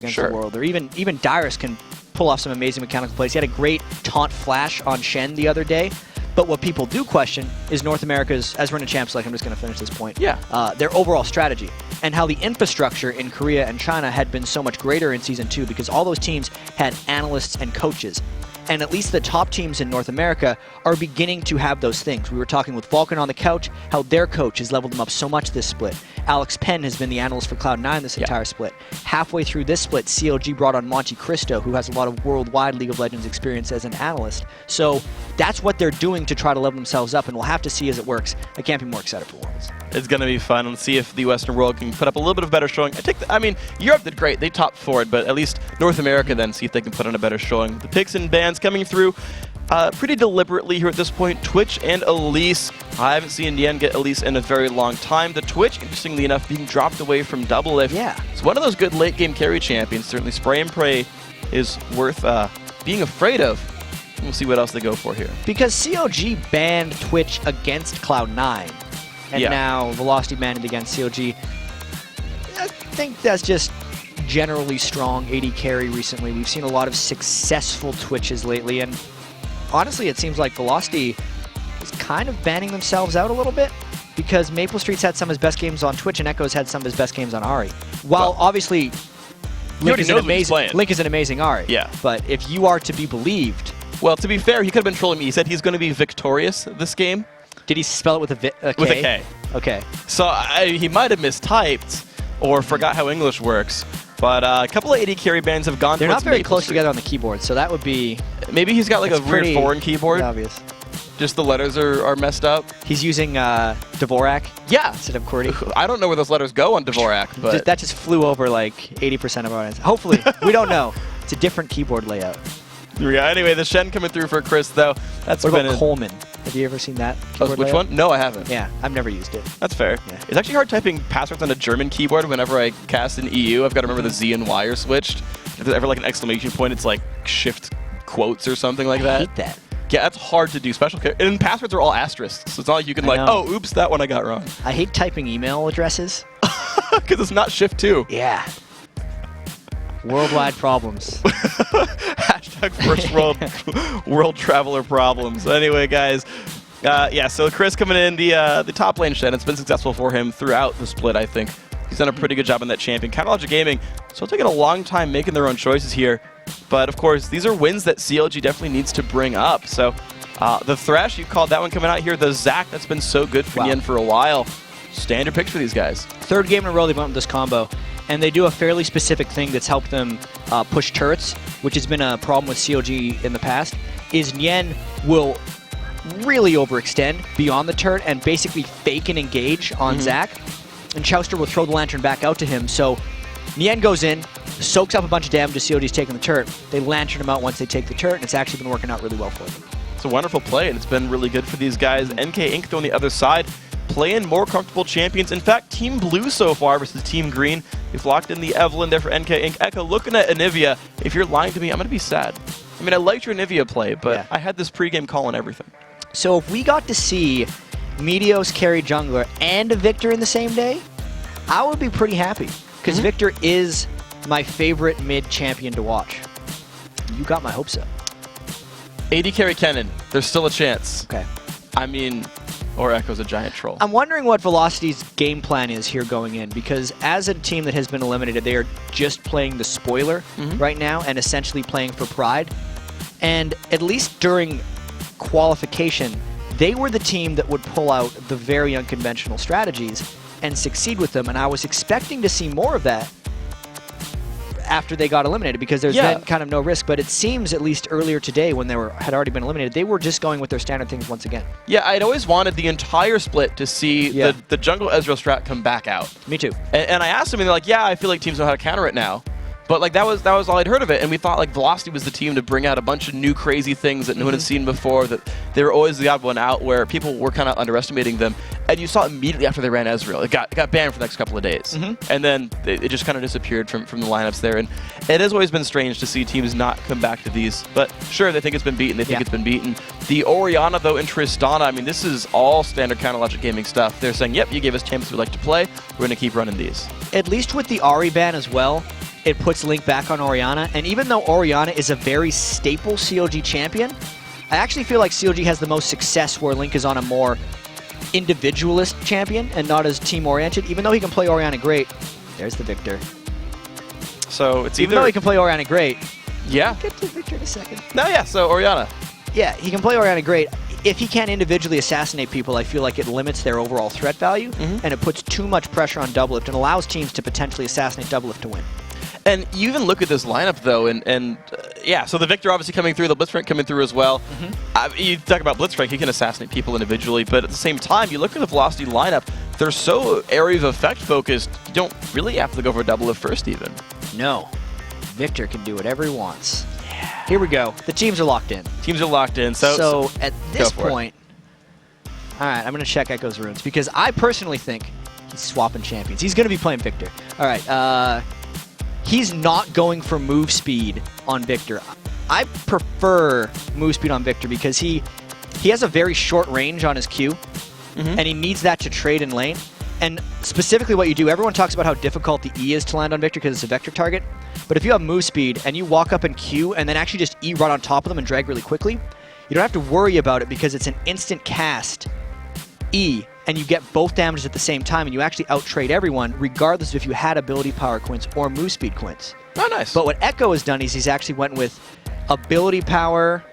against the world. Or even Dyrus can pull off some amazing mechanical plays. He had a great taunt flash on Shen the other day. But what people do question is North America's, as we're in a champs, like I'm just going to finish this point, their overall strategy and how the infrastructure in Korea and China had been so much greater in Season 2 because all those teams had analysts and coaches. And at least the top teams in North America are beginning to have those things. We were talking with Vulcan on the couch, how their coach has leveled them up so much this split. Alex Penn has been the analyst for Cloud9 this entire split. Halfway through this split, CLG brought on Monte Cristo, who has a lot of worldwide League of Legends experience as an analyst. So that's what they're doing to try to level themselves up, and we'll have to see as it works. I can't be more excited for Worlds. It's going to be fun. Let's see if the Western world can put up a little bit of better showing. I mean, Europe did great. They topped forward, but at least North America then see if they can put on a better showing. The picks and bans coming through pretty deliberately here at this point. Twitch and Elise. I haven't seen Yen get Elise in a very long time. The Twitch, interestingly enough, being dropped away from Double. It's one of those good late game carry champions. Certainly Spray and Pray is worth being afraid of. We'll see what else they go for here. Because COG banned Twitch against Cloud9, and now Velocity banned it against COG. I think that's just generally strong AD carry recently. We've seen a lot of successful Twitches lately, and honestly, it seems like Velocity is kind of banning themselves out a little bit because Maple Street's had some of his best games on Twitch and Echo's had some of his best games on Ahri. While obviously Link is an amazing Ahri, but if you are to be believed... Well, to be fair, he could have been trolling me. He said he's going to be victorious this game. Did he spell it with a K? With a K. Okay. So he might have mistyped or forgot how English works. But a couple of AD carry bans have gone. They're not very close together on the keyboard, so that would be... Maybe he's got like a weird foreign keyboard. Obvious. Just the letters are messed up. He's using Dvorak instead of QWERTY. I don't know where those letters go on Dvorak, but... That just flew over like 80% of our audience. Hopefully. We don't know. It's a different keyboard layout. Anyway, the Shen coming through for Chris, though. That's what about Coleman? Have you ever seen that keyboard which layout? one? No, I haven't. Yeah, I've never used it. That's fair. Yeah. It's actually hard typing passwords on a German keyboard whenever I cast in EU. I've got to remember the Z and Y are switched. If there's ever like an exclamation point, it's like shift quotes or something like that. I hate that. Yeah, that's hard to do. And passwords are all asterisks, so it's not like you can oh, oops, that one I got wrong. I hate typing email addresses. Because it's not shift 2. Yeah. Worldwide problems. Hashtag first world traveler problems. Anyway, guys, so Chris coming in the top lane Shen. It's been successful for him throughout the split, I think. He's done a pretty good job on that champion. Kind of Logic Gaming, still taking a long time making their own choices here. But, of course, these are wins that CLG definitely needs to bring up. So, the Thresh, you called that one coming out here. The Zac, that's been so good for Yen for a while. Standard picks for these guys. Third game in a row they've went with this combo. And they do a fairly specific thing that's helped them push turrets, which has been a problem with CLG in the past, is Yen will really overextend beyond the turret and basically fake and engage on Zac. And Chouster will throw the lantern back out to him. So Yen goes in, soaks up a bunch of damage as CLG's taking the turret. They lantern him out once they take the turret, and it's actually been working out really well for them. It's a wonderful play, and it's been really good for these guys. NK Inc. though on the other side, playing more comfortable champions. In fact, Team Blue so far versus Team Green. They've locked in the Evelyn there for NK Inc. Echo looking at Anivia. If you're lying to me, I'm going to be sad. I mean, I liked your Anivia play, but I had this pregame call and everything. So if we got to see Meteos carry jungler and a Victor in the same day, I would be pretty happy. Because Victor is my favorite mid champion to watch. You got my hopes up. AD carry Kennen. There's still a chance. Okay. I mean... Or Echo's a giant troll. I'm wondering what Velocity's game plan is here going in, because as a team that has been eliminated, they are just playing the spoiler right now and essentially playing for pride. And at least during qualification, they were the team that would pull out the very unconventional strategies and succeed with them, and I was expecting to see more of that after they got eliminated, because there's been kind of no risk. But it seems, at least earlier today, when they had already been eliminated, they were just going with their standard things once again. Yeah, I'd always wanted the entire split to see the jungle Ezreal strat come back out. Me too. And I asked them, and they're like, yeah, I feel like teams know how to counter it now. But like that was all I'd heard of it, and we thought like Velocity was the team to bring out a bunch of new crazy things that no one had seen before, that they were always the odd one out where people were kind of underestimating them. And you saw immediately after they ran Ezreal, it got banned for the next couple of days. And then it just kind of disappeared from the lineups there. And it has always been strange to see teams not come back to these. But sure, they think it's been beaten, they think it's been beaten. The Orianna, though, and Tristana, I mean, this is all standard Counter Logic Gaming stuff. They're saying, yep, you gave us champions we like to play, we're going to keep running these. At least with the Ahri ban as well, it puts Link back on Orianna. And even though Orianna is a very staple COG champion, I actually feel like COG has the most success where Link is on a more individualist champion and not as team-oriented. Even though he can play Orianna great, there's the Victor. So it's even though he can play Orianna great. Yeah. We'll get to Victor in a second. No, yeah, so Orianna. Yeah, he can play Orianna great. If he can't individually assassinate people, I feel like it limits their overall threat value, and it puts too much pressure on Doublelift and allows teams to potentially assassinate Doublelift to win. And you even look at this lineup, though, and yeah, so the Victor obviously coming through, the Blitzcrank coming through as well. You talk about Blitzcrank, he can assassinate people individually, but at the same time, you look at the Velocity lineup, they're so area of effect focused, you don't really have to go for Doublelift first even. No. Victor can do whatever he wants. Yeah. Here we go. The teams are locked in. Teams are locked in, so at this point, all right, I'm going to check Echo's runes, because I personally think he's swapping champions. He's going to be playing Victor. All right, he's not going for move speed on Victor. I prefer move speed on Victor because he has a very short range on his Q, and he needs that to trade in lane. And specifically what you do, everyone talks about how difficult the E is to land on Victor because it's a vector target. But if you have move speed and you walk up in Q and then actually just E run on top of them and drag really quickly, you don't have to worry about it because it's an instant cast E, and you get both damages at the same time, and you actually out-trade everyone regardless of if you had ability power quints or move speed quints. Oh, nice. But what Echo has done is he's actually went with ability power.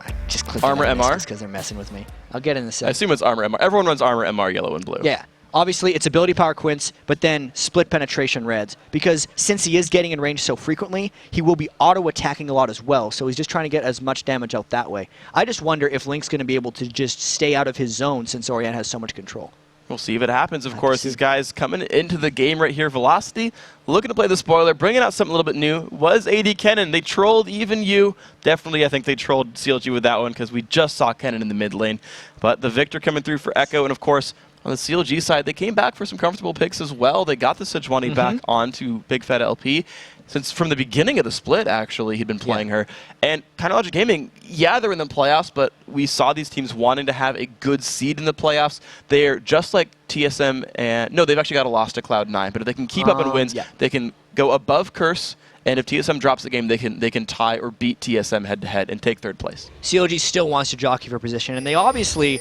I just clicked Armor MR? because they're messing with me. I'll get in a second. I assume it's Armor MR. Everyone runs Armor MR yellow and blue. Yeah. Obviously, it's ability power quints, but then split penetration reds. Because since he is getting in range so frequently, he will be auto-attacking a lot as well. So he's just trying to get as much damage out that way. I just wonder if Link's going to be able to just stay out of his zone since Orianna has so much control. We'll see if it happens, of course. These guys coming into the game right here, Velocity, looking to play the spoiler, bringing out something a little bit new, was AD Kennen. They trolled even you. Definitely, I think they trolled CLG with that one because we just saw Kennen in the mid lane. But the Victor coming through for Echo, and of course, on the CLG side, they came back for some comfortable picks as well. They got the Sejuani back onto Big Fat LP. Since from the beginning of the split, actually, he'd been playing her. And Kind of Logic Gaming, yeah, they're in the playoffs, but we saw these teams wanting to have a good seed in the playoffs. They're just like TSM and... No, they've actually got a loss to Cloud9, but if they can keep up in wins, they can go above Curse, and if TSM drops the game, they can tie or beat TSM head-to-head and take third place. CLG still wants to jockey for position, and they obviously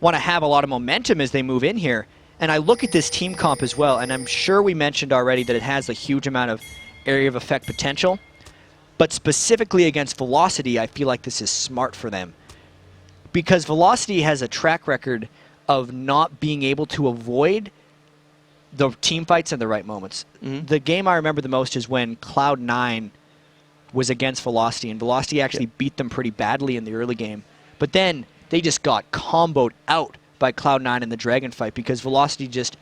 want to have a lot of momentum as they move in here. And I look at this team comp as well, and I'm sure we mentioned already that it has a huge amount of area of effect potential. But specifically against Velocity, I feel like this is smart for them. Because Velocity has a track record of not being able to avoid the team fights in the right moments. The game I remember the most is when Cloud9 was against Velocity, and Velocity actually beat them pretty badly in the early game. But then they just got comboed out by Cloud9 in the Dragon fight because Velocity just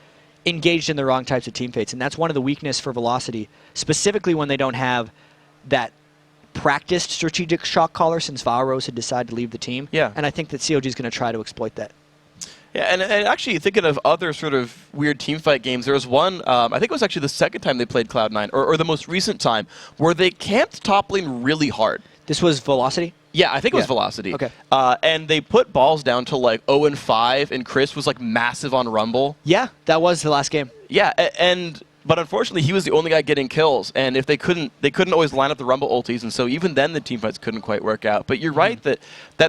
engaged in the wrong types of team fates. And that's one of the weaknesses for Velocity, specifically when they don't have that practiced strategic shot caller since Valrose had decided to leave the team. Yeah. And I think that COG is going to try to exploit that. Yeah, and actually thinking of other sort of weird teamfight games, there was one, I think it was actually the second time they played Cloud9, or the most recent time, where they camped top lane really hard. This was Velocity? Yeah, I think it was Velocity. Okay. And they put balls down to like 0-5, and Chris was like massive on Rumble. Yeah, that was the last game. Yeah, but unfortunately he was the only guy getting kills, and if they couldn't always line up the Rumble ultis, and so even then the teamfights couldn't quite work out. But you're right that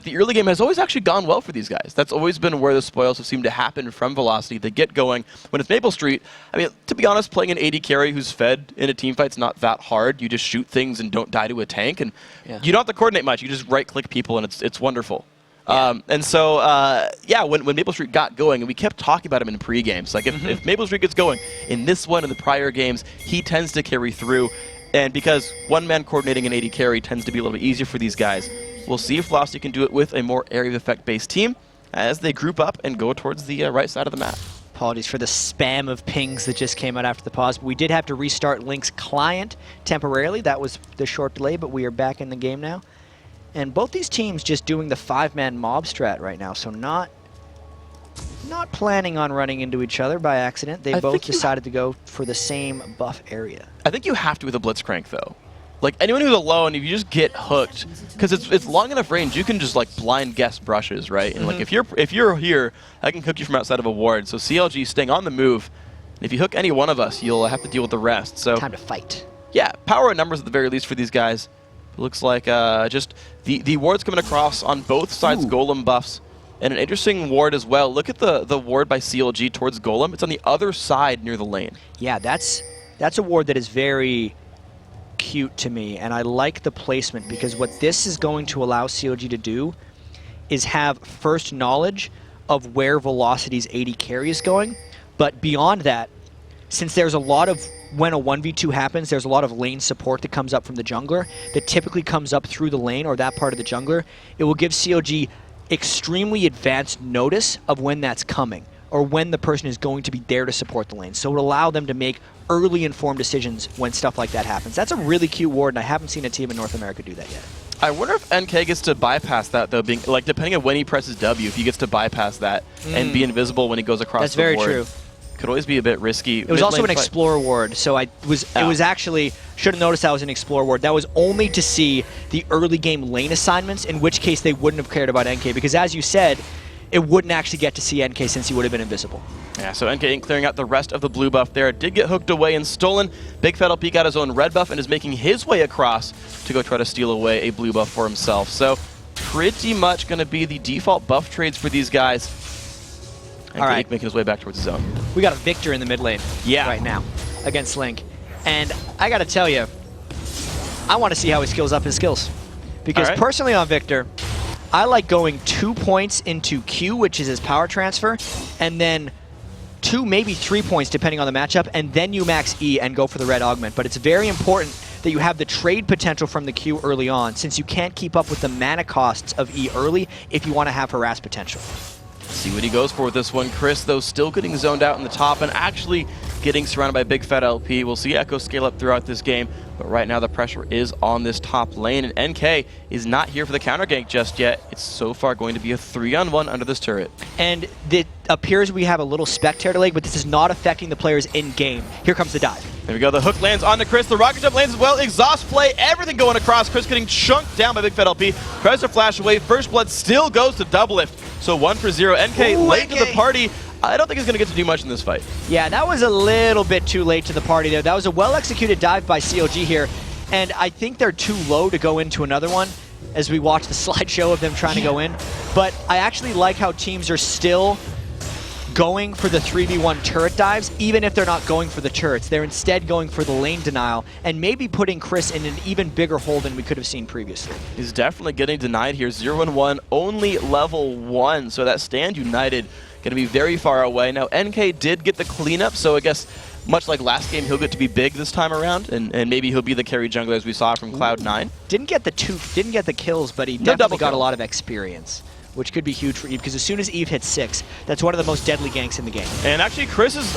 the early game has always actually gone well for these guys. That's always been where the spoils have seemed to happen from Velocity. They get going. When it's Maple Street, I mean, to be honest, playing an AD carry who's fed in a teamfight's not that hard. You just shoot things and don't die to a tank, and you don't have to coordinate much. You just right-click people, and it's wonderful. Yeah. And so, when Maple Street got going, and we kept talking about him in pre-games, like if Maple Street gets going in this one and the prior games, he tends to carry through. And because one-man coordinating an AD carry tends to be a little bit easier for these guys, we'll see if Velocity can do it with a more area of effect-based team as they group up and go towards the right side of the map. Apologies for the spam of pings that just came out after the pause. But we did have to restart Link's client temporarily. That was the short delay, but we are back in the game now. And both these teams just doing the 5-man mob strat right now, so not planning on running into each other by accident. They both decided to go for the same buff area. I think you have to with a Blitzcrank, though. Like, anyone who's alone, if you just get hooked, because it's long enough range, you can just, like, blind guess brushes, right? And, like, if you're here, I can hook you from outside of a ward. So CLG staying on the move. And if you hook any one of us, you'll have to deal with the rest. So time to fight. yeah, power and numbers at the very least for these guys. It looks like just the wards coming across on both sides. Golem buffs. And an interesting ward as well. Look at the ward by CLG towards Golem. It's on the other side near the lane. Yeah, that's a ward that is very cute to me, and I like the placement because what this is going to allow CLG to do is have first knowledge of where Velocity's AD carry is going. But beyond that, since there's a lot of, when a 1v2 happens, there's a lot of lane support that comes up from the jungler that typically comes up through the lane or that part of the jungler. It will give CLG extremely advanced notice of when that's coming or when the person is going to be there to support the lane. So it will allow them to make early informed decisions when stuff like that happens. That's a really cute ward, and I haven't seen a team in North America do that yet. I wonder if NK gets to bypass that, though, being like depending on when he presses W, if he gets to bypass that and be invisible when he goes across That's the board. very true. Could always be a bit risky. It was also an Explorer ward, so it was actually, should have noticed that was an Explorer ward. That was only to see the early game lane assignments, in which case they wouldn't have cared about NK, because as you said, it wouldn't actually get to see NK since he would have been invisible. Yeah, so NK ain't clearing out the rest of the blue buff there. It did get hooked away and stolen. Big Fat LP got his own red buff and is making his way across to go try to steal away a blue buff for himself. So pretty much going to be the default buff trades for these guys. NK All right, making his way back towards the zone. We got a Victor in the mid lane right now against Link. And I got to tell you, I want to see how he skills up his skills. Because personally on Victor, I like going 2 points into Q, which is his power transfer, and then 2, maybe 3 points, depending on the matchup, and then you max E and go for the red augment. But it's very important that you have the trade potential from the Q early on, since you can't keep up with the mana costs of E early if you want to have harass potential. See what he goes for with this one. Chris, though, still getting zoned out in the top and actually getting surrounded by Big Fat LP. We'll see Echo scale up throughout this game, but right now the pressure is on this top lane, and NK is not here for the counter gank just yet. It's so far going to be a 3-on-1 under this turret. And it appears we have a little spectator lag, but this is not affecting the players in-game. Here comes the dive. There we go. The hook lands onto Chris. The rocket jump lands as well. Exhaust play, everything going across. Chris getting chunked down by Big Fat LP. Tries to flash away. First blood still goes to Doublelift. So 1 for 0. NK late to the party. I don't think he's going to get to do much in this fight. Yeah, that was a little bit too late to the party there. That was a well-executed dive by CLG here. And I think they're too low to go into another one as we watch the slideshow of them trying to go in. But I actually like how teams are still going for the 3v1 turret dives, even if they're not going for the turrets. They're instead going for the lane denial and maybe putting Chris in an even bigger hole than we could have seen previously. He's definitely getting denied here. 0-1, only level 1. So that Stand United going to be very far away. Now, NK did get the cleanup, so I guess much like last game, he'll get to be big this time around, and maybe he'll be the carry jungler as we saw from Cloud9. Didn't get the kills, but he definitely got a lot of experience, which could be huge for Eve, because as soon as Eve hits 6, that's one of the most deadly ganks in the game. And actually,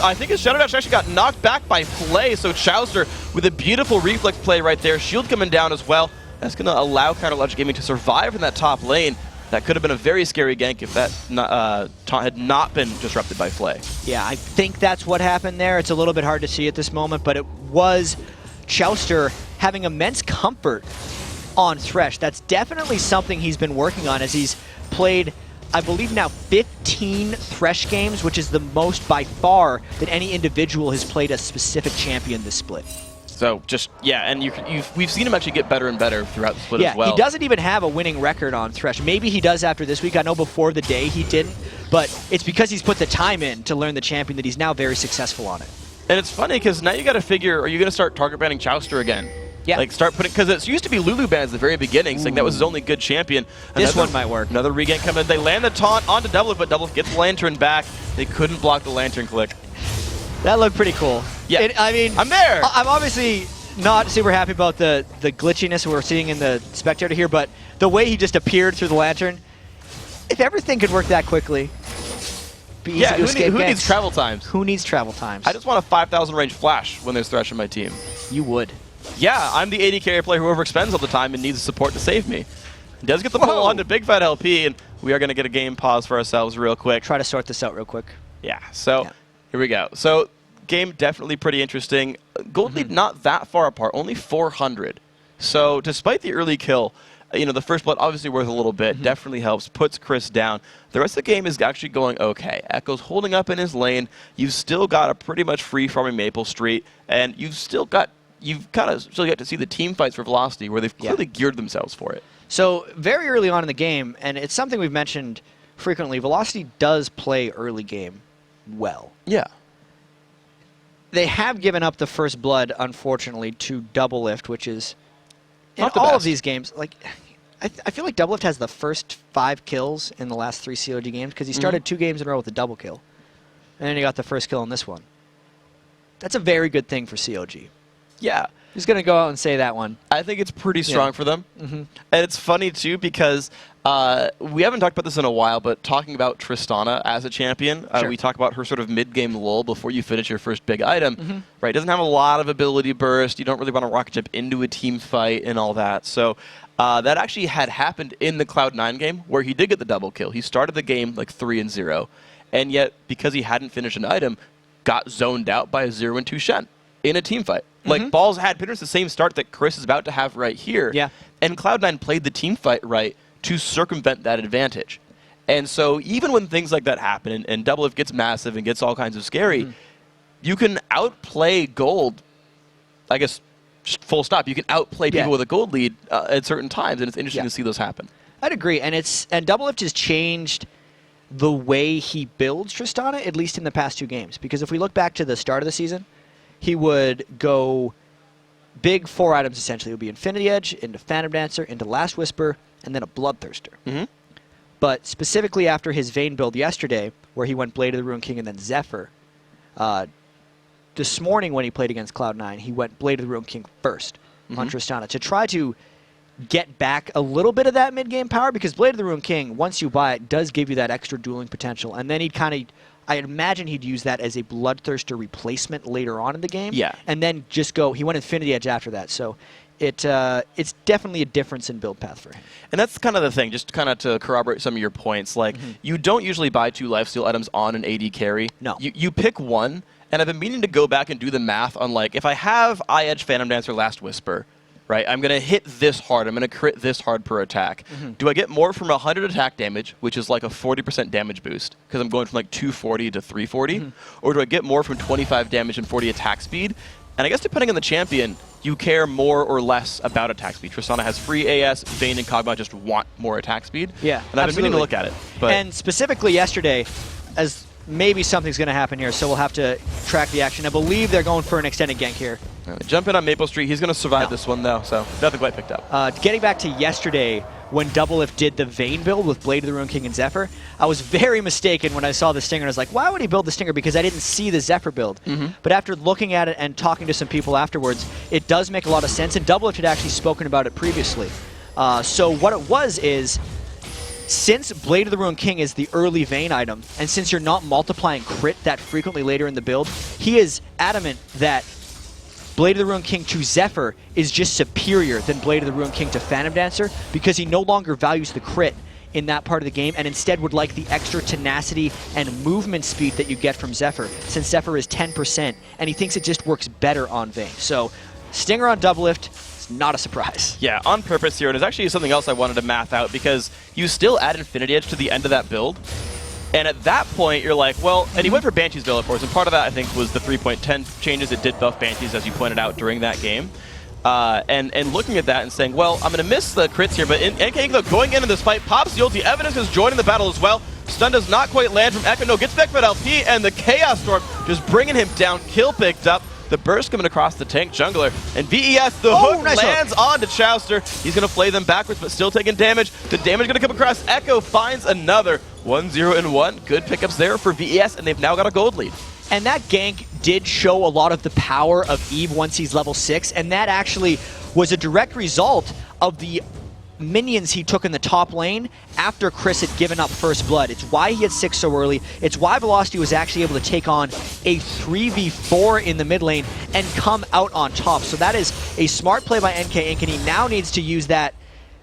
I think his Shadow Dash actually got knocked back by Flay, so Chowster with a beautiful reflex play right there. Shield coming down as well. That's going to allow Counter Logic Gaming to survive in that top lane. That could have been a very scary gank if that taunt had not been disrupted by Flay. Yeah, I think that's what happened there. It's a little bit hard to see at this moment, but it was Chowster having immense comfort on Thresh. That's definitely something he's been working on as he's played, I believe now 15 Thresh games, which is the most by far that any individual has played a specific champion this split. So just, yeah, and we've seen him actually get better and better throughout the split as well. Yeah, he doesn't even have a winning record on Thresh. Maybe he does after this week. I know before the day he didn't, but it's because he's put the time in to learn the champion that he's now very successful on it. And it's funny because now you got to figure, are you going to start target banning Chowster again? Yeah. Like start putting, because it used to be Lulu bans at the very beginning, saying that was his only good champion. This one might work. Another regank coming. They land the taunt onto Doublelift, but Doublelift gets the Lantern back. They couldn't block the Lantern click. That looked pretty cool. Yeah, I mean, I'm there. I'm obviously not super happy about the glitchiness we're seeing in the spectator here, but the way he just appeared through the Lantern, if everything could work that quickly, be easy to escape who ganks. needs travel times? Who needs travel times? I just want a 5,000 range flash when there's Thresh in my team. You would. Yeah, I'm the AD carry player who overexpends all the time and needs support to save me. He does get the pull onto Big Fat LP, and we are going to get a game pause for ourselves real quick. Try to sort this out real quick. Yeah, so here we go. So game definitely pretty interesting. Gold lead not that far apart, only 400. So despite the early kill, the first blood obviously worth a little bit, definitely helps, puts Chris down. The rest of the game is actually going okay. Echo's holding up in his lane. You've still got a pretty much free farming Maple Street, and you've still got you've kind of still get to see the team fights for Velocity where they've clearly geared themselves for it. So very early on in the game, and it's something we've mentioned frequently, Velocity does play early game well. Yeah. They have given up the first blood, unfortunately, to Doublelift, which is in Not the all of best. these games. Like, I feel like Doublelift has the first 5 kills in the last 3 COG games because he started 2 games in a row with a double kill, and then he got the first kill in this one. That's a very good thing for COG. Yeah. Who's going to go out and say that one? I think it's pretty strong for them. And it's funny, too, because we haven't talked about this in a while, but talking about Tristana as a champion, we talk about her sort of mid-game lull before you finish your first big item. Right? Doesn't have a lot of ability burst. You don't really want to rocket jump into a team fight and all that. So that actually had happened in the Cloud9 game where he did get the double kill. He started the game like 3-0, and yet because he hadn't finished an item, got zoned out by a 0-2 Shen in a team fight. Like, Balls had pretty much the same start that Chris is about to have right here. Yeah. And Cloud9 played the team fight right to circumvent that advantage. And so even when things like that happen and Doublelift gets massive and gets all kinds of scary, you can outplay Gold, I guess, full stop. You can outplay people with a Gold lead at certain times, and it's interesting to see those happen. I'd agree. And Doublelift has changed the way he builds Tristana, at least in the past 2 games. Because if we look back to the start of the season, he would go big 4 items, essentially. It would be Infinity Edge, into Phantom Dancer, into Last Whisper, and then a Bloodthirster. But specifically after his Vayne build yesterday, where he went Blade of the Ruined King and then Zephyr, this morning when he played against Cloud9, he went Blade of the Ruined King first on Tristana to try to get back a little bit of that mid-game power, because Blade of the Ruined King, once you buy it, does give you that extra dueling potential. And then he'd kind of... I imagine he'd use that as a Bloodthirster replacement later on in the game. Yeah. And then just go... He went Infinity Edge after that. So it's definitely a difference in build path for him. And that's kind of the thing, just kind of to corroborate some of your points. Like, you don't usually buy 2 lifesteal items on an AD carry. No. You pick one, and I've been meaning to go back and do the math on, like, if I have Eye-Edge, Phantom Dancer, Last Whisper, right, I'm going to hit this hard, I'm going to crit this hard per attack. Do I get more from 100 attack damage, which is like a 40% damage boost, because I'm going from like 240 to 340? Or do I get more from 25 damage and 40 attack speed? And I guess depending on the champion, you care more or less about attack speed. Tristana has free AS, Vayne and Kog'Maw just want more attack speed. Yeah, and I've been meaning to look at it. But and specifically yesterday, as maybe something's going to happen here, so we'll have to track the action. I believe they're going for an extended gank here. Jump in on Maple Street. He's going to survive this one, though, so nothing quite picked up. Getting back to yesterday, when Doublelift did the Vayne build with Blade of the Ruined King and Zephyr, I was very mistaken when I saw the Stinger. I was like, why would he build the Stinger? Because I didn't see the Zephyr build. But after looking at it and talking to some people afterwards, it does make a lot of sense, and Doublelift had actually spoken about it previously. So what it was is, since Blade of the Ruined King is the early Vayne item, and since you're not multiplying crit that frequently later in the build, he is adamant that Blade of the Ruined King to Zephyr is just superior than Blade of the Ruined King to Phantom Dancer, because he no longer values the crit in that part of the game and instead would like the extra tenacity and movement speed that you get from Zephyr, since Zephyr is 10%, and he thinks it just works better on Vayne. So Stinger on Doublelift, not a surprise. Yeah, on purpose here, and it's actually something else I wanted to math out, because you still add Infinity Edge to the end of that build, and at that point you're like, well, and he went for Banshee's Veil, of course, and part of that I think was the 3.10 changes. It did buff Banshees, as you pointed out, during that game. And looking at that and saying, well, I'm going to miss the crits here, but NK though, going into this fight, pops the ulti. Evidence is joining the battle as well. Stun does not quite land from Echo. No, gets back for LP, and the Chaos Storm just bringing him down. Kill picked up. The burst coming across the tank jungler. And VES, the hook nice lands onto Chowster. He's going to play them backwards, but still taking damage. The damage going to come across. Echo finds another 1-0-1. Good pickups there for VES, and they've now got a gold lead. And that gank did show a lot of the power of Eve once he's level 6, and that actually was a direct result of the minions he took in the top lane after Chris had given up first blood. It's why he had 6 so early. It's why Velocity was actually able to take on a 3v4 in the mid lane and come out on top. So that is a smart play by NK Inc, and he now needs to use that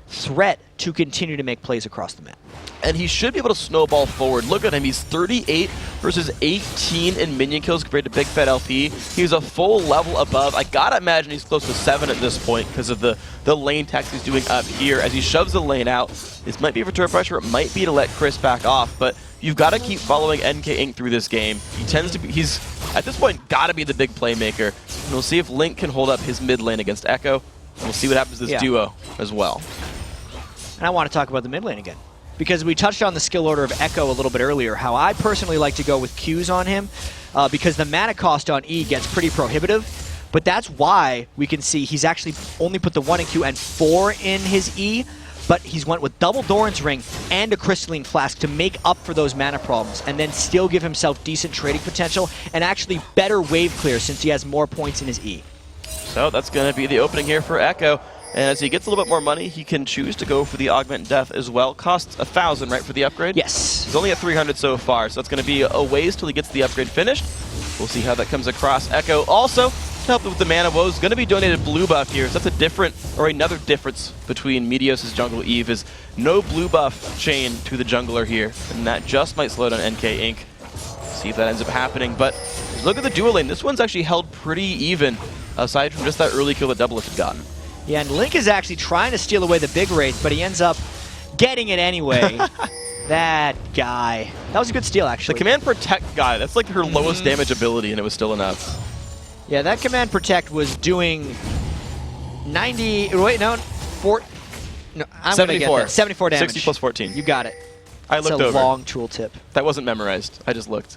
threat to continue to make plays across the map. And he should be able to snowball forward. Look at him. He's 38 versus 18 in minion kills compared to Big Fat LP. He's a full level above. I gotta imagine he's close to 7 at this point because of the lane tax he's doing up here. As he shoves the lane out, this might be for turret pressure. It might be to let Chris back off, but you've got to keep following NK Inc through this game. He tends to be, he's at this point, gotta be the big playmaker. And we'll see if Link can hold up his mid lane against Echo. And we'll see what happens to this duo as well. And I want to talk about the mid lane again, because we touched on the skill order of Echo a little bit earlier, how I personally like to go with Qs on him, because the mana cost on E gets pretty prohibitive. But that's why we can see he's actually only put the 1 in Q and 4 in his E, but he's went with double Doran's Ring and a Crystalline Flask to make up for those mana problems, and then still give himself decent trading potential and actually better wave clear since he has more points in his E. So that's going to be the opening here for Echo. And as he gets a little bit more money, he can choose to go for the Augment Death as well. Costs 1,000, right, for the upgrade? Yes. He's only at 300 so far, so it's going to be a ways till he gets the upgrade finished. We'll see how that comes across. Echo also, to help with the mana woes, going to be donated blue buff here. So that's a different, or another difference between Meteos' Jungle Eve is no blue buff chain to the jungler here, and that just might slow down NK Inc. See if that ends up happening, but look at the dual lane. This one's actually held pretty even, aside from just that early kill that Doublelift had gotten. Yeah, and Link is actually trying to steal away the big raids, but he ends up getting it anyway. That guy. That was a good steal, actually. The Command Protect guy, that's like her lowest damage ability, and it was still enough. Yeah, that Command Protect was doing 90... Wait, no, 4... No, I'm 74. 74 damage. 60 plus 14. You got it. I looked over. That's a long tooltip. That wasn't memorized. I just looked.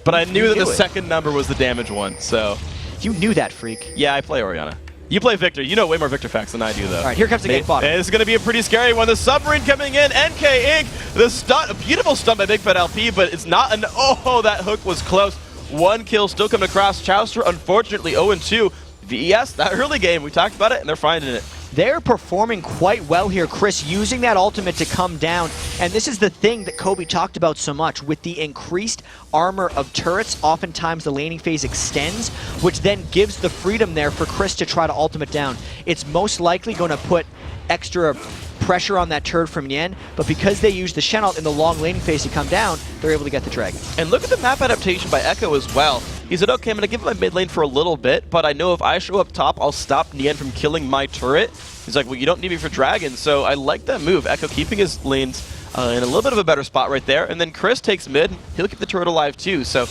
But I knew that the second number was the damage one, so... You knew that, freak. Yeah, I play Orianna. You play Victor. You know way more Victor facts than I do, though. All right, here comes the gank bottom. It's going to be a pretty scary one. The submarine coming in. NK Inc. The stun, a beautiful stun by Big Fat LP, but it's not an... Oh, that hook was close. One kill still coming across. Chowster, unfortunately, 0-2. VES, that early game, we talked about it, and they're finding it. They're performing quite well here, Chris, using that ultimate to come down. And this is the thing that Kobe talked about so much. With the increased armor of turrets, oftentimes the laning phase extends, which then gives the freedom there for Chris to try to ultimate down. It's most likely going to put extra pressure on that turret from Yen, but because they use the Shen ult in the long laning phase to come down, they're able to get the dragon. And look at the map adaptation by Echo as well. He said, okay, I'm going to give my mid lane for a little bit, but I know if I show up top, I'll stop Nian from killing my turret. He's like, well, you don't need me for dragon, so I like that move. Echo keeping his lanes in a little bit of a better spot right there, and then Chris takes mid. He'll keep the turret alive too, so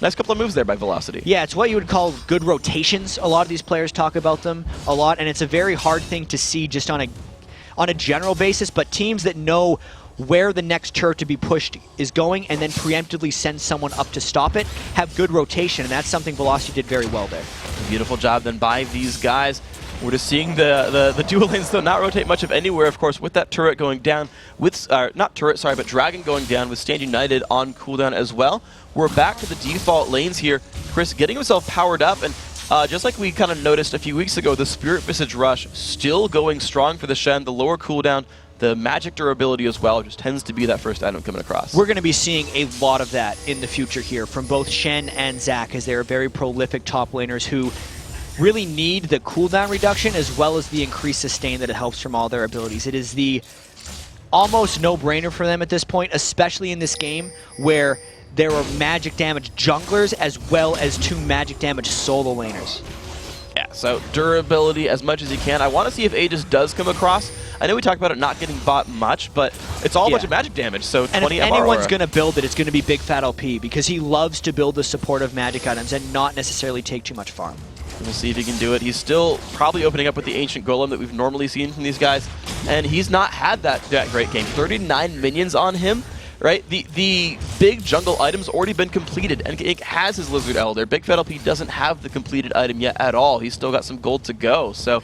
nice couple of moves there by Velocity. Yeah, it's what you would call good rotations. A lot of these players talk about them a lot, and it's a very hard thing to see just on a general basis, but teams that know where the next turret to be pushed is going and then preemptively send someone up to stop it have good rotation, and that's something Velocity did very well there. Beautiful job then by these guys. We're just seeing the dual lanes though not rotate much of anywhere, of course, with that turret going down, with, not turret, sorry, but dragon going down with Stand United on cooldown as well. We're back to the default lanes here. Chris getting himself powered up, and just like we kind of noticed a few weeks ago, the Spirit Visage Rush still going strong for the Shen, the lower cooldown, the magic durability as well just tends to be that first item coming across. We're going to be seeing a lot of that in the future here from both Shen and Zac, as they are very prolific top laners who really need the cooldown reduction as well as the increased sustain that it helps from all their abilities. It is the almost no-brainer for them at this point, especially in this game where there are magic damage junglers as well as 2 magic damage solo laners. Yeah, so durability as much as you can. I want to see if Aegis does come across. I know we talked about it not getting bought much, but it's all a bunch of magic damage, so 20 and if anyone's going to build it, it's going to be Big Fat LP, because he loves to build the supportive magic items and not necessarily take too much farm. We'll see if he can do it. He's still probably opening up with the Ancient Golem that we've normally seen from these guys, and he's not had that great game. 39 minions on him, right? The big jungle item's already been completed, and Ink has his Lizard Elder. Big Fat LP doesn't have the completed item yet at all. He's still got some gold to go, so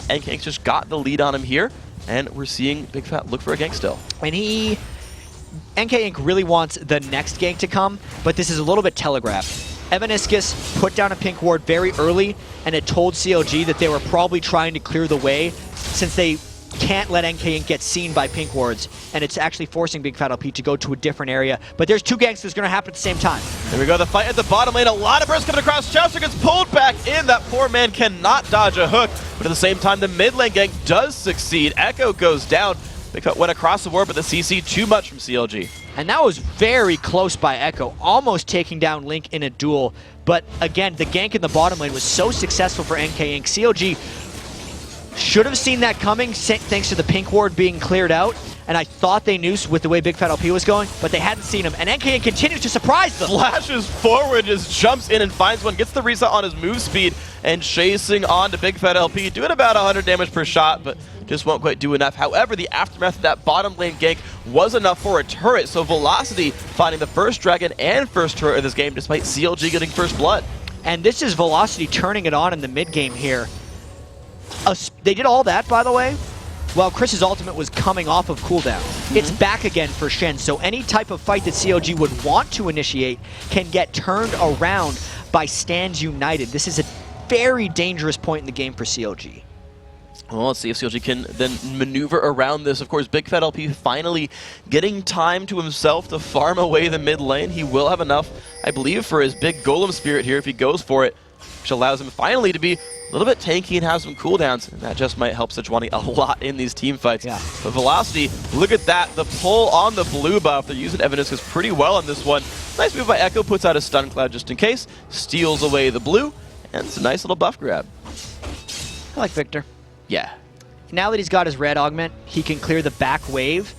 NK Ink just got the lead on him here, and we're seeing Big Fat look for a gank still. And NK Inc. really wants the next gank to come, but this is a little bit telegraphed. Evaniscus put down a pink ward very early and had told CLG that they were probably trying to clear the way since they can't let NK Inc. get seen by pink wards, and it's actually forcing Big Fat LP to go to a different area. But there's 2 ganks that's going to happen at the same time. There we go, the fight at the bottom lane. A lot of bursts coming across. Chowster gets pulled back in. That poor man cannot dodge a hook, but at the same time, the mid lane gank does succeed. Echo goes down. Big Fat went across the ward, but the CC too much from CLG. And that was very close by Echo, almost taking down Link in a duel. But again, the gank in the bottom lane was so successful for NK Inc. CLG should have seen that coming thanks to the pink ward being cleared out. and I thought they knew with the way Big Fat LP was going, but they hadn't seen him, and NK continues to surprise them. Flashes forward, just jumps in and finds one, gets the reset on his move speed, and chasing on to Big Fat LP, doing about 100 damage per shot, but just won't quite do enough. However, the aftermath of that bottom lane gank was enough for a turret, so Velocity finding the first dragon and first turret of this game, despite CLG getting first blood. And this is Velocity turning it on in the mid game here. They did all that, by the way, while Chris's ultimate was coming off of cooldown. It's back again for Shen, so any type of fight that CLG would want to initiate can get turned around by stands united. This is a very dangerous point in the game for CLG. Well, let's see if CLG can then maneuver around this. Of course, Big Fat LP finally getting time to himself to farm away the mid lane. He will have enough, I believe, for his big Golem Spirit here if he goes for it, which allows him finally to be a little bit tanky and have some cooldowns, and that just might help Sejuani a lot in these team fights. Yeah. But Velocity, look at that. The pull on the blue buff. They're using Evaniscus pretty well on this one. Nice move by Echo, puts out a stun cloud just in case, steals away the blue, and it's a nice little buff grab. I like Victor. Yeah. Now that he's got his red augment, he can clear the back wave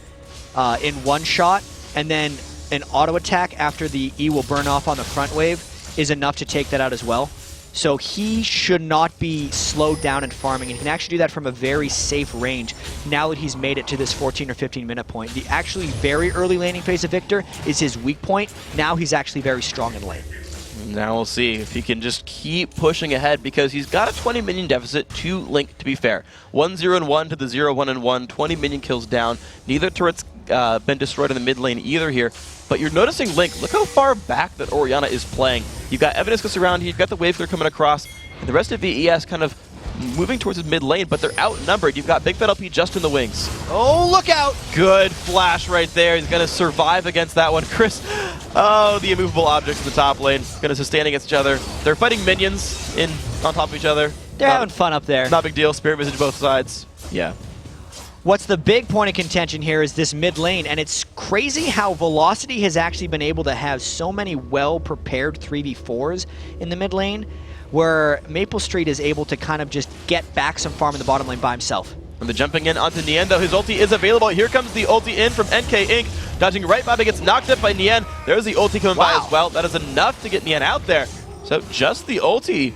in one shot, and then an auto attack after the E will burn off on the front wave is enough to take that out as well. So he should not be slowed down in farming, and he can actually do that from a very safe range now that he's made it to this 14 or 15 minute point. The actually very early laning phase of Victor is his weak point. Now he's actually very strong in lane. Now we'll see if he can just keep pushing ahead, because he's got a 20 minion deficit to Link, to be fair. 1-0-1 to the 0-1-1, 20 minion kills down. Neither turret's been destroyed in the mid lane either here. But you're noticing Link, look how far back that Orianna is playing. You've got Evaniscus around here, you've got the wave clear coming across, and the rest of VES kind of moving towards his mid lane, but they're outnumbered. You've got Big Fat LP just in the wings. Oh, look out! Good flash right there. He's going to survive against that one. Chris, oh, the immovable objects in the top lane, going to sustain against each other. They're fighting minions on top of each other. They're having fun up there. Not a big deal. Spirit Visage both sides. Yeah. What's the big point of contention here is this mid lane, and it's crazy how Velocity has actually been able to have so many well-prepared 3v4s in the mid lane, where Maple Street is able to kind of just get back some farm in the bottom lane by himself. And the jumping in onto Nien, though. His ulti is available. Here comes the ulti in from NK Inc. Dodging right by, but gets knocked up by Nien. There's the ulti coming by as well. That is enough to get Nien out there. So just the ulti.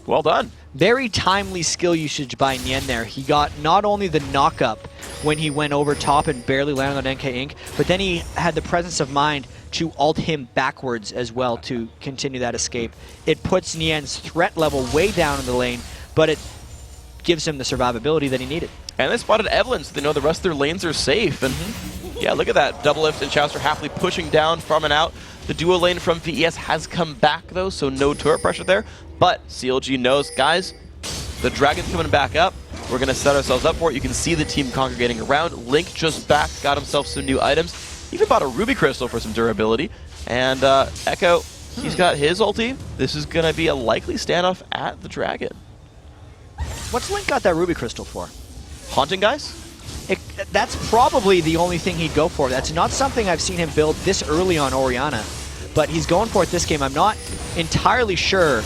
Well done. Very timely skill usage by Nien there. He got not only the knock-up when he went over top and barely landed on NK Inc., but then he had the presence of mind to ult him backwards as well to continue that escape. It puts Nien's threat level way down in the lane, but it gives him the survivability that he needed. And they spotted Evelynn, so they know the rest of their lanes are safe. And yeah, look at that. Double Lift and Chouster happily pushing down, farming out. The duo lane from VES has come back, though, so no turret pressure there. But CLG knows, guys, the Dragon's coming back up. We're going to set ourselves up for it. You can see the team congregating around. Link just back, got himself some new items. Even bought a Ruby Crystal for some durability. And Echo, he's got his ulti. This is going to be a likely standoff at the Dragon. What's Link got that Ruby Crystal for? Haunting, guys? That's probably the only thing he'd go for. That's not something I've seen him build this early on Orianna, but he's going for it this game. I'm not entirely sure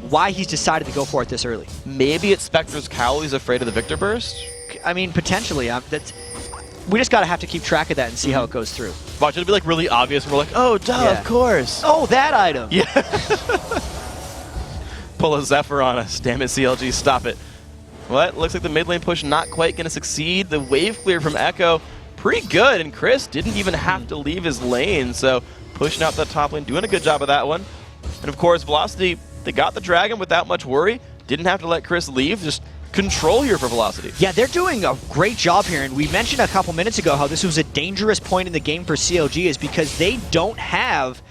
why he's decided to go for it this early. Maybe it's Spectre's Cowl. He's afraid of the Victor Burst? I mean, potentially. We just got to have to keep track of that and see how it goes through. Watch, it'll be like really obvious. We're like, oh, duh, of course. Oh, that item. Yeah. Pull a Zephyr on us. Damn it, CLG, stop it. What? Looks like the mid lane push not quite going to succeed. The wave clear from Echo, pretty good. And Chris didn't even have to leave his lane. So pushing out that top lane, doing a good job of that one. And of course, Velocity, they got the Dragon without much worry. Didn't have to let Chris leave. Just control here for Velocity. Yeah, they're doing a great job here. And we mentioned a couple minutes ago how this was a dangerous point in the game for CLG is because they don't have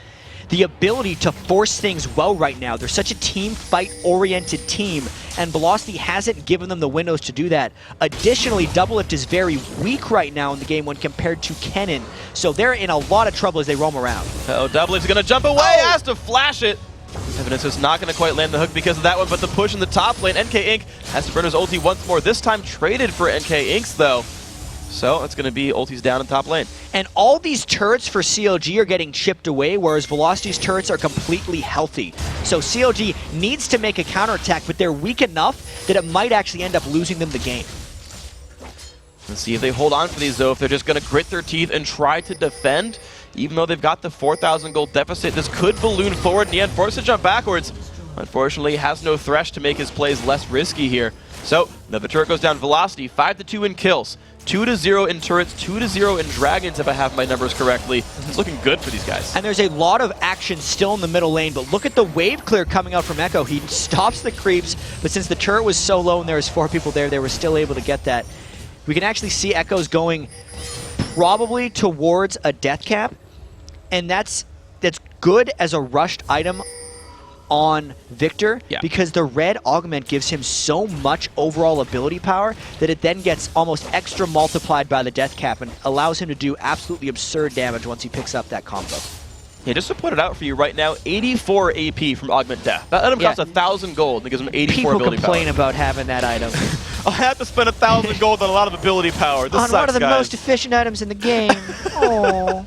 the ability to force things well right now. They're such a team fight-oriented team, and Velocity hasn't given them the windows to do that. Additionally, Double Lift is very weak right now in the game when compared to Kennen, so they're in a lot of trouble as they roam around. Oh, Double Lift's going to jump away, has to flash it. Evidence is not going to quite land the hook because of that one, but the push in the top lane, NK Inc. has to burn his ulti once more, this time traded for NK Inc.'s though. So it's going to be ultis down in top lane. And all these turrets for CLG are getting chipped away, whereas Velocity's turrets are completely healthy. So CLG needs to make a counterattack, but they're weak enough that it might actually end up losing them the game. Let's see if they hold on for these, though, if they're just going to grit their teeth and try to defend. Even though they've got the 4,000 gold deficit, this could balloon forward in the end. Forced to jump backwards. Unfortunately, has no Thresh to make his plays less risky here. So, another turret goes down. Velocity, 5-2 in kills. 2-0 in turrets, 2-0 in dragons, if I have my numbers correctly. It's looking good for these guys. And there's a lot of action still in the middle lane, but look at the wave clear coming out from Echo. He stops the creeps, but since the turret was so low and there was 4 people there, they were still able to get that. We can actually see Echo's going probably towards a death cap, and that's good as a rushed item on Victor, because the red augment gives him so much overall ability power that it then gets almost extra multiplied by the death cap and allows him to do absolutely absurd damage once he picks up that combo. Yeah, just to put it out for you right now, 84 AP from Augment Death. That item costs 1,000 gold and it gives him 84 ability power. People complain about having that item. I have to spend 1,000 gold on a lot of ability power. This on sucks, one of the guys. most efficient items in the game. Oh.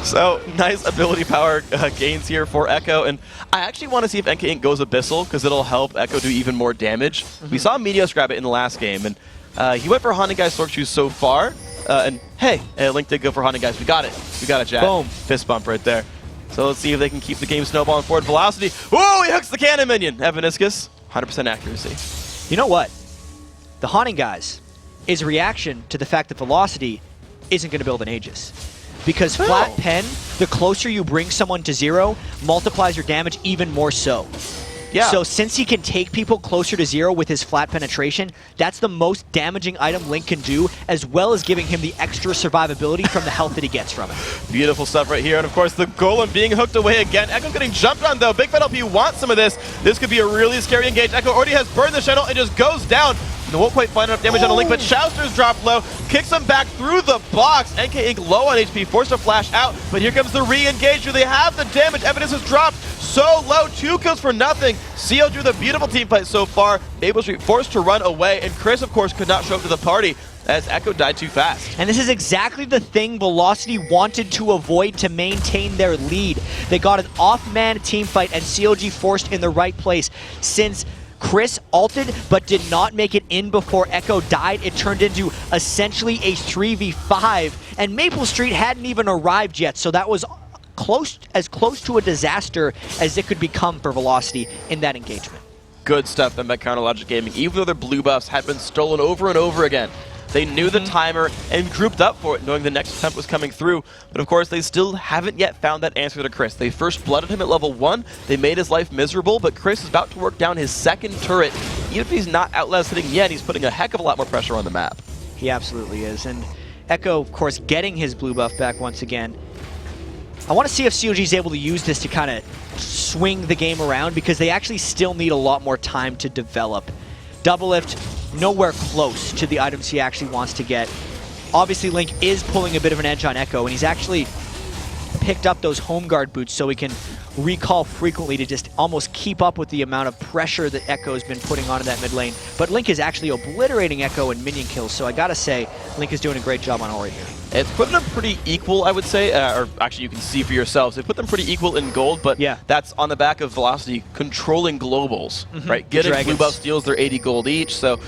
So, nice ability power gains here for Echo, and I actually want to see if NK Inc. goes Abyssal, because it'll help Echo do even more damage. We saw Meteos grab it in the last game, and he went for Haunting Guy's Sword Shoes so far, and hey, Link did go for Haunting Guys. We got it. We got it, Jack. Boom. Fist bump right there. So let's see if they can keep the game snowballing forward. Velocity. Whoa, he hooks the cannon minion. Evaniscus, 100% accuracy. You know what? The Haunting Guys is a reaction to the fact that Velocity isn't going to build an Aegis. Because Flat Pen, the closer you bring someone to 0, multiplies your damage even more so. Yeah. So since he can take people closer to 0 with his flat penetration, that's the most damaging item Link can do, as well as giving him the extra survivability from the health that he gets from it. Beautiful stuff right here, and of course the Golem being hooked away again. Echo's getting jumped on though. Big Fat LP wants some of this. This could be a really scary engage. Echo already has burned the channel and just goes down. And won't quite find enough damage on a Link, but Chouster's dropped low, kicks him back through the box. NK Inc. low on HP, forced to flash out, but here comes the re-engage. Do they have the damage? Evidence has dropped so low, 2 kills for nothing. CO drew the beautiful team fight so far. Maple Street forced to run away, and Chris, of course, could not show up to the party as Echo died too fast. And this is exactly the thing Velocity wanted to avoid to maintain their lead. They got an off-man team fight, and COG forced in the right place. Since Chris ulted but did not make it in before Echo died, it turned into essentially a 3v5, and Maple Street hadn't even arrived yet, so that was as close to a disaster as it could become for Velocity in that engagement. Good stuff then by Counterlogic Gaming. Even though their blue buffs had been stolen over and over again, they knew the timer and grouped up for it, knowing the next attempt was coming through. But of course, they still haven't yet found that answer to Chris. They first blooded him at level 1. They made his life miserable, but Chris is about to work down his second turret. Even if he's not outlast hitting yet, he's putting a heck of a lot more pressure on the map. He absolutely is. And Echo, of course, getting his blue buff back once again. I want to see if COG is able to use this to kind of swing the game around, because they actually still need a lot more time to develop. Double lift, nowhere close to the items he actually wants to get. Obviously, Link is pulling a bit of an edge on Echo, and he's actually picked up those home guard boots so he can recall frequently to just almost keep up with the amount of pressure that Echo has been putting onto that mid lane. But Link is actually obliterating Echo in minion kills, so I gotta say, Link is doing a great job on Ori here. It's putting them pretty equal, I would say, or actually you can see for yourselves. They put them pretty equal in gold, but that's on the back of Velocity controlling globals, right? Getting blue buff steals, they're 80 gold each, so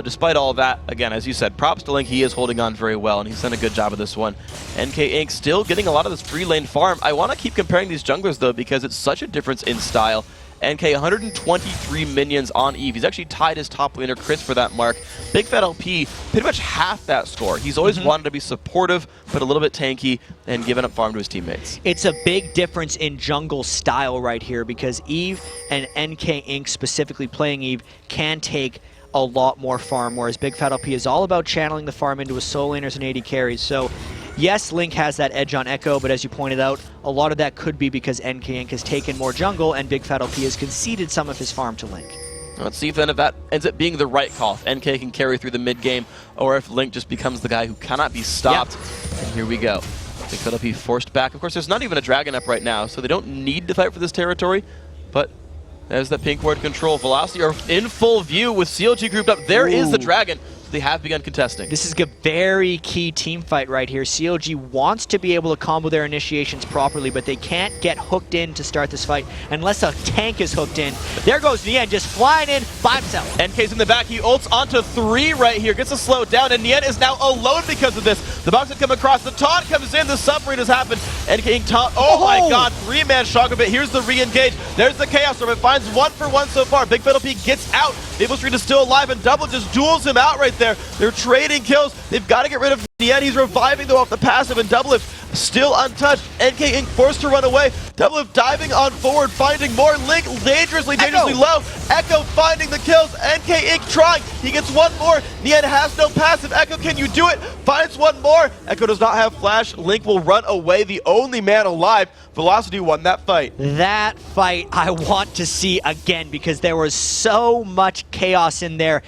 despite all of that, again, as you said, props to Link, he is holding on very well, and he's done a good job of this one. NK Inc. still getting a lot of this free lane farm. I want to keep comparing these junglers, though, because it's such a difference in style. NK 123 minions on Eve. He's actually tied his top laner, Chris, for that mark. Big Fat LP, pretty much half that score. He's always wanted to be supportive, but a little bit tanky, and giving up farm to his teammates. It's a big difference in jungle style right here, because Eve and NK Inc. specifically playing Eve can take a lot more farm, whereas Big Fat LP is all about channeling the farm into his soul laners and AD carries. So yes, Link has that edge on Echo, but as you pointed out, a lot of that could be because NK Inc. has taken more jungle and Big Fat LP has conceded some of his farm to Link. Let's see then if that ends up being the right call. If NK can carry through the mid game, or if Link just becomes the guy who cannot be stopped. And here we go. Big Fat LP forced back. Of course, there's not even a dragon up right now, so they don't need to fight for this territory, but there's that pink ward control. Velocity are in full view with CLG grouped up. There is the dragon. Velocity have begun contesting. This is a very key team fight right here. CLG wants to be able to combo their initiations properly, but they can't get hooked in to start this fight unless a tank is hooked in. There goes Nien just flying in by himself. NK's in the back. He ults onto 3 right here. Gets a slow down, and Nien is now alone because of this. The box had come across. The taunt comes in. The submarine has happened. NK taunt. Oh my god. 3-man shock of it. Here's the re-engage. There's the Chaos Storm. It finds 1 for 1 so far. Big Fatal P gets out. Maple Street is still alive, and Double just duels him out right there. They're trading kills. They've got to get rid of Nien. He's reviving though off the passive, and Double still untouched. NK Inc. forced to run away. Double diving on forward, finding more. Link dangerously low. Echo finding the kills. NK Inc. trying. He gets 1 more. Nien has no passive. Echo, can you do it? Finds 1 more. Echo does not have flash. Link will run away. The only man alive. Velocity won that fight. That fight I want to see again because there was so much chaos in there.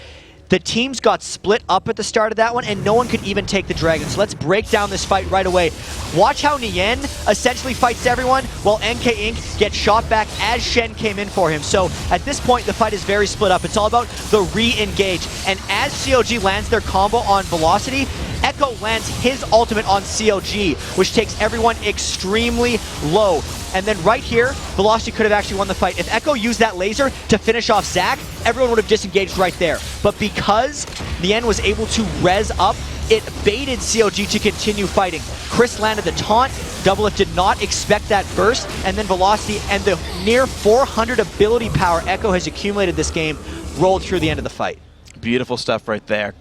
The teams got split up at the start of that one, and no one could even take the dragon. So let's break down this fight right away. Watch how Nien essentially fights everyone, while NK Inc. gets shot back as Shen came in for him. So at this point, the fight is very split up. It's all about the re-engage. And as CLG lands their combo on Velocity, Echo lands his ultimate on CLG, which takes everyone extremely low. And then right here, Velocity could have actually won the fight. If Echo used that laser to finish off Zac, everyone would have disengaged right there. But because Nien was able to res up, it baited CLG to continue fighting. Chris landed the taunt. Doublelift did not expect that burst. And then Velocity and the near 400 ability power Echo has accumulated this game rolled through the end of the fight. Beautiful stuff right there.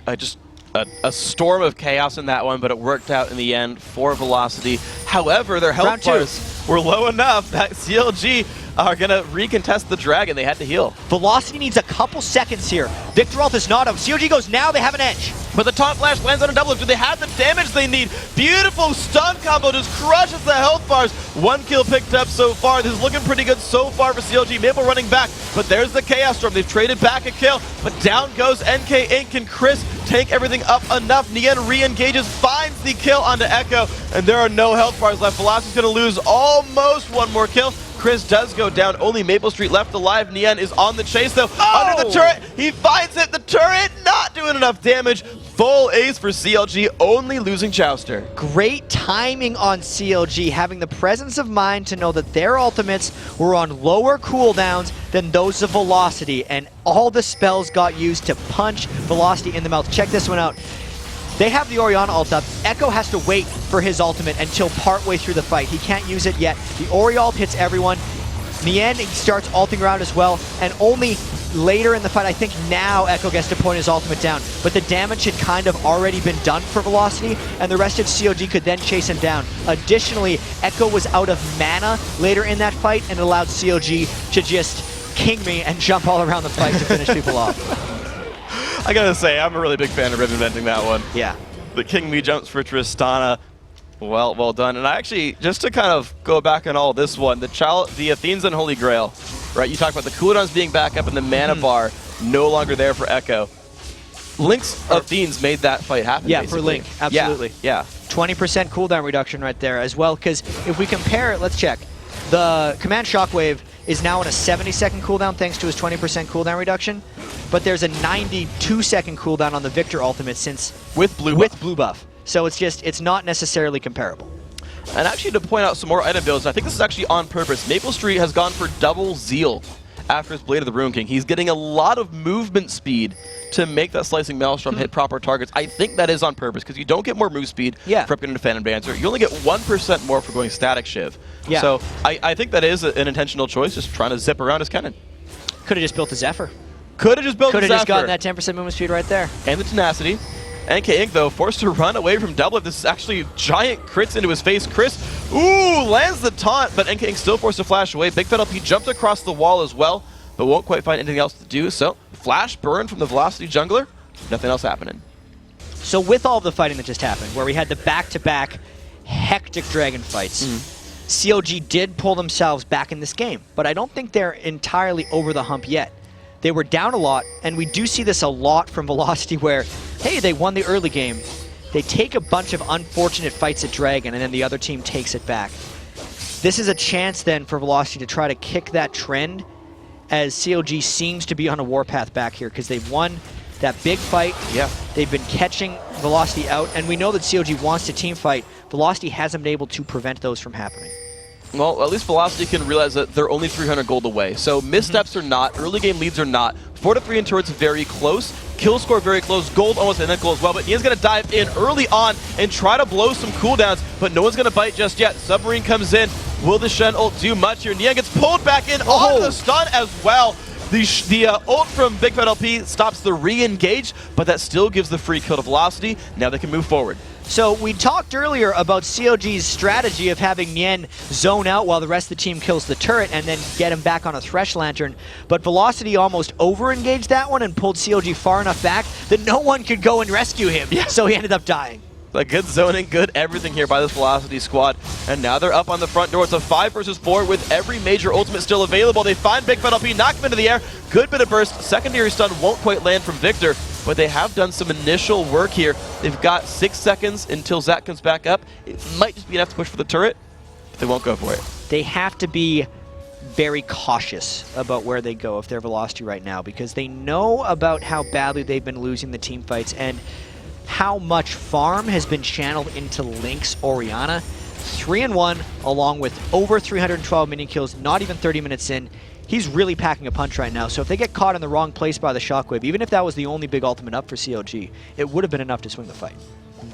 A storm of chaos in that one, but it worked out in the end for Velocity. However, their health bars were low enough that CLG are going to recontest the dragon. They had to heal. Velocity needs a couple seconds here. Victor Ult is not up. CLG goes now. They have an edge. But the taunt flash lands on a double. Do they have the damage they need? Beautiful stun combo just crushes the health bars. 1 kill picked up so far. This is looking pretty good so far for CLG. Maple running back, but there's the Chaos Storm. They've traded back a kill, but down goes NK Inc. Can Chris take everything up enough? Nien re-engages, finds the kill onto Echo, and there are no health bars left. Velocity's going to lose almost 1 more kill. Chris does go down. Only Maple Street left alive. Nien is on the chase, though. Oh! Under the turret. He finds it. The turret not doing enough damage. Full ace for CLG, only losing Chowster. Great timing on CLG, having the presence of mind to know that their ultimates were on lower cooldowns than those of Velocity, and all the spells got used to punch Velocity in the mouth. Check this one out. They have the Orianna ult up. Echo has to wait for his ultimate until partway through the fight. He can't use it yet. The Ori ult hits everyone. Nien starts ulting around as well, and only later in the fight, I think now Echo gets to point his ultimate down. But the damage had kind of already been done for Velocity, and the rest of CLG could then chase him down. Additionally, Echo was out of mana later in that fight, and allowed CLG to just king me and jump all around the fight to finish people off. I gotta say, I'm a really big fan of reinventing that one. Yeah. The King Me jumps for Tristana. Well done. And I actually, just to kind of go back on all this one, the Athene's and Holy Grail, right? You talk about the cooldowns being back up and the mana bar no longer there for Echo. Link's Athene's made that fight happen, Yeah, basically. for Link, absolutely. Yeah. 20% cooldown reduction right there as well, because if we compare it, let's check. The Command Shockwave is now on a 70-second cooldown thanks to his 20% cooldown reduction, but there's a 92-second cooldown on the Victor ultimate with blue buff. So it's not necessarily comparable. And actually, to point out some more item builds, I think this is actually on purpose. Maple Street has gone for double Zeal after his Blade of the Rune King. He's getting a lot of movement speed to make that Slicing Maelstrom hit proper targets. I think that is on purpose, because you don't get more move speed for upgrading to Phantom Dancer. You only get 1% more for going Static Shiv. Yeah. So I think that is an intentional choice, just trying to zip around his cannon. Could have just built a Zephyr. Could have just built a Zephyr. Could have just gotten that 10% movement speed right there. And the tenacity. NK Inc., though, forced to run away from Double. This is actually giant crits into his face. Chris, lands the taunt, but NK Inc. still forced to flash away. Big Fat LP jumped across the wall as well, but won't quite find anything else to do. So, flash burn from the Velocity jungler. Nothing else happening. So with all the fighting that just happened, where we had the back-to-back hectic dragon fights, CLG did pull themselves back in this game, but I don't think they're entirely over the hump yet. They were down a lot, and we do see this a lot from Velocity where, hey, they won the early game. They take a bunch of unfortunate fights at Dragon, and then the other team takes it back. This is a chance then for Velocity to try to kick that trend, as CLG seems to be on a warpath back here, because they've that big fight. Yeah. They've been catching Velocity out, and we know that COG wants to team fight. Velocity hasn't been able to prevent those from happening. Well, at least Velocity can realize that they're only 300 gold away. So missteps or not, early game leads or not, 4-3 in turrets very close, kill score very close, gold almost identical as well, but Nian's going to dive in early on and try to blow some cooldowns, but no one's going to bite just yet. Submarine comes in. Will the Shen ult do much here? Nian gets pulled back in onto the stun as well. The ult from Big Fat LP stops the re-engage, but that still gives the free kill to Velocity. Now they can move forward. So we talked earlier about COG's strategy of having Nian zone out while the rest of the team kills the turret and then get him back on a Thresh Lantern. But Velocity almost over-engaged that one and pulled COG far enough back that no one could go and rescue him. Yeah. So he ended up dying. Like good zoning, good everything here by this Velocity squad. And now they're up on the front door. It's a 5 versus 4 with every major ultimate still available. They find Big Fat LP, knock him into the air. Good bit of burst. Secondary stun won't quite land from Victor, but they have done some initial work here. They've got 6 seconds until Zach comes back up. It might just be enough to push for the turret, but they won't go for it. They have to be very cautious about where they go if they're Velocity right now, because they know about how badly they've been losing the team fights and how much farm has been channeled into Lynx Orianna. 3-1 along with over 312 minion kills, not even 30 minutes in. He's really packing a punch right now, so if they get caught in the wrong place by the Shockwave, even if that was the only big ultimate up for COG, it would have been enough to swing the fight.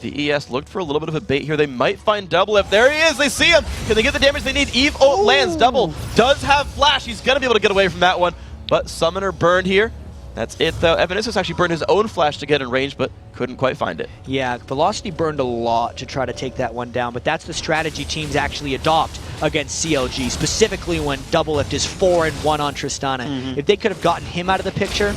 The ES looked for a little bit of a bait here. They might find Double if there he is. They see him. Can they get the damage they need? Eve ult lands. Double does have flash. He's going to be able to get away from that one, but Summoner burned here. That's it, though. Evanissus actually burned his own flash to get in range, but couldn't quite find it. Yeah, Velocity burned a lot to try to take that one down, but that's the strategy teams actually adopt against COG, specifically when Doublelift is 4-1 on Tristana. If they could have gotten him out of the picture,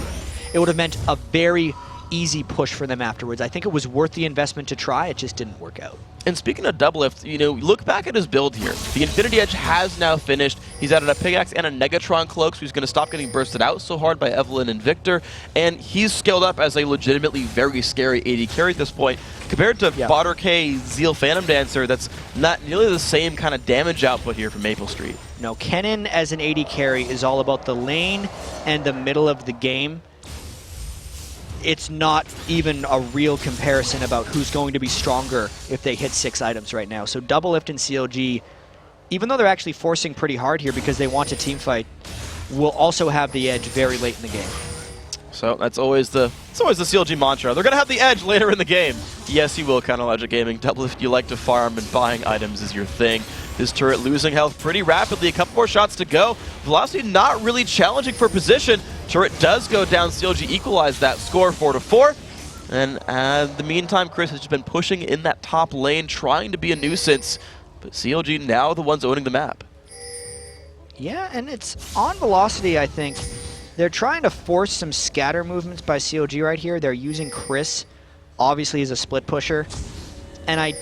it would have meant a very easy push for them afterwards. I think it was worth the investment to try. It just didn't work out. And speaking of Doublelift, you know, look back at his build here. The Infinity Edge has now finished. He's added a pickaxe and a Negatron cloak, so he's going to stop getting bursted out so hard by Evelynn and Victor. And he's scaled up as a legitimately very scary AD carry at this point. Compared to Botter K Zeal Phantom Dancer, that's not nearly the same kind of damage output here from Maple Street. No, Kennen as an AD carry is all about the lane and the middle of the game. It's not even a real comparison about who's going to be stronger if they hit 6 items right now. So Doublelift and COG, even though they're actually forcing pretty hard here because they want to team fight, will also have the edge very late in the game. So that's always the CLG mantra. They're going to have the edge later in the game. Yes, you will, Counter Logic Gaming. Doublelift, you like to farm, and buying items is your thing. This turret losing health pretty rapidly. A couple more shots to go. Velocity not really challenging for position. Turret does go down. CLG equalized that score 4-4. And in the meantime, Chris has just been pushing in that top lane, trying to be a nuisance. But CLG now the ones owning the map. Yeah, and it's on Velocity, I think. They're trying to force some scatter movements by COG right here. They're using Chris, obviously, as a split pusher. And I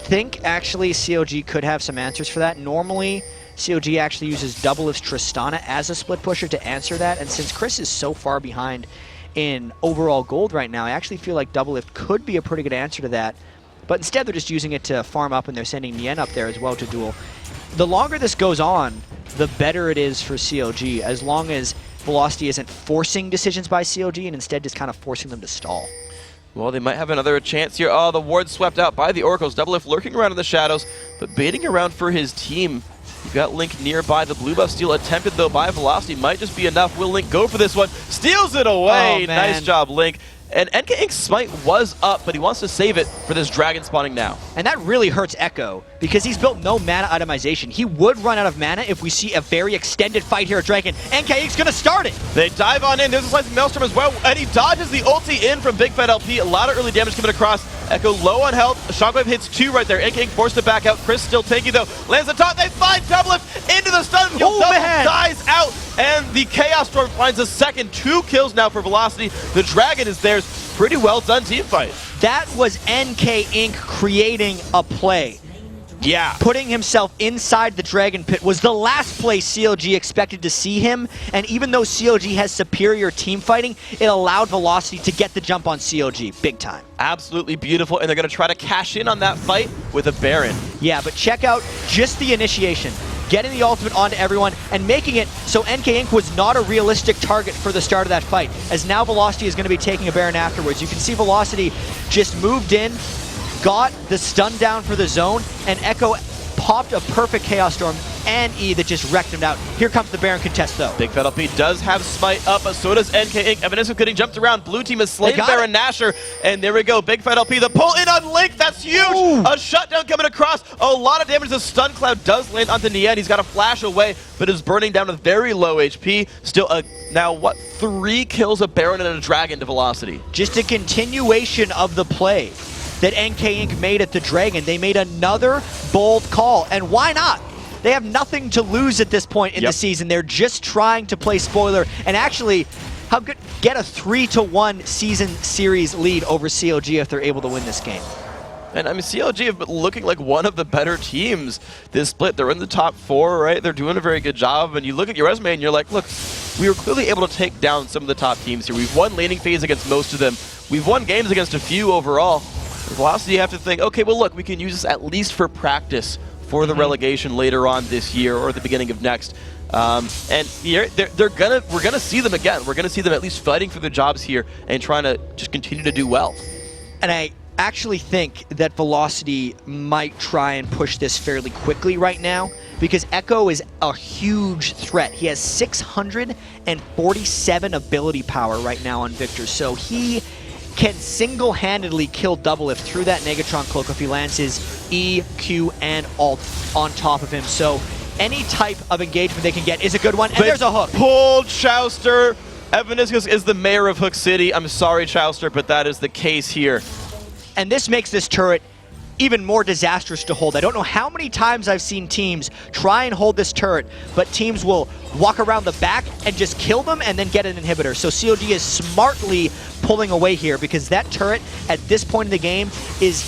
think, actually, COG could have some answers for that. Normally, COG actually uses Doublelift's Tristana as a split pusher to answer that. And since Chris is so far behind in overall gold right now, I actually feel like Doublelift could be a pretty good answer to that. But instead, they're just using it to farm up, and they're sending Nian up there as well to duel. The longer this goes on, the better it is for COG, as long as Velocity isn't forcing decisions by COG and instead just kind of forcing them to stall. Well, they might have another chance here. Oh, the ward swept out by the Oracles. Doublelift lurking around in the shadows, but baiting around for his team. You've got Link nearby. The blue buff steal attempted, though, by Velocity. Might just be enough. Will Link go for this one? Steals it away. Oh, man. Nice job, Link. And NK Inc.'s Smite was up, but he wants to save it for this dragon spawning now. And that really hurts Echo, because he's built no mana itemization. He would run out of mana if we see a very extended fight here at Dragon. NK Inc.'s gonna start it! They dive on in. There's a slicing Maelstrom as well, and he dodges the ulti in from Big Fat LP. A lot of early damage coming across. Echo low on health. Shockwave hits 2 right there. NK Inc. forced to back out. Chris still tanky, though. Lands the top. They find Doublelift into the stun. Double dies out, and the Chaos Storm finds a second. 2 kills now for Velocity. The Dragon is theirs. Pretty well done team fight. That was NK Inc. creating a play. Yeah. Putting himself inside the Dragon Pit was the last place CLG expected to see him, and even though CLG has superior team fighting, it allowed Velocity to get the jump on CLG big time. Absolutely beautiful, and they're going to try to cash in on that fight with a Baron. Yeah, but check out just the initiation. getting the ultimate onto everyone, and making it so NK Inc. was not a realistic target for the start of that fight, as now Velocity is going to be taking a Baron afterwards. You can see Velocity just moved in, got the stun down for the zone, and Echo popped a perfect Chaos Storm and E that just wrecked him out. Here comes the Baron contest, though. Big Fat LP does have Smite up, but so does NK Inc. Evanescence getting jumped around. Blue team has slain Baron Nashor, and there we go. Big Fat LP, the pull in on Link, that's huge! Ooh. A shutdown coming across. A lot of damage. The stun cloud does land onto Nien. He's got a flash away, but is burning down with very low HP. Still, now what? 3 kills, a Baron and a Dragon to Velocity. Just a continuation of the play that NK Inc. made at the Dragon. They made another bold call, and why not? They have nothing to lose at this point in the season. They're just trying to play spoiler, and actually, how good get a 3-1 season series lead over CLG if they're able to win this game. And I mean, CLG have been looking like one of the better teams this split. They're in the top 4, right? They're doing a very good job, and you look at your resume and you're like, look, we were clearly able to take down some of the top teams here. We've won laning phase against most of them. We've won games against a few overall. Velocity, you have to think, okay, well look, we can use this at least for practice for the relegation later on this year or the beginning of next. And we're gonna see them again. We're gonna see them at least fighting for their jobs here and trying to just continue to do well. And I actually think that Velocity might try and push this fairly quickly right now, because Echo is a huge threat. He has 647 ability power right now on Victor, so he can single-handedly kill Doublelift through that Negatron Cloak if he lands his E, Q, and Alt on top of him. So any type of engagement they can get is a good one, and there's a hook. Pulled Chowster. Evaniscus is the mayor of Hook City. I'm sorry, Chowster, but that is the case here. And this makes this turret even more disastrous to hold. I don't know how many times I've seen teams try and hold this turret, but teams will walk around the back and just kill them and then get an inhibitor. So COG is smartly pulling away here, because that turret at this point in the game is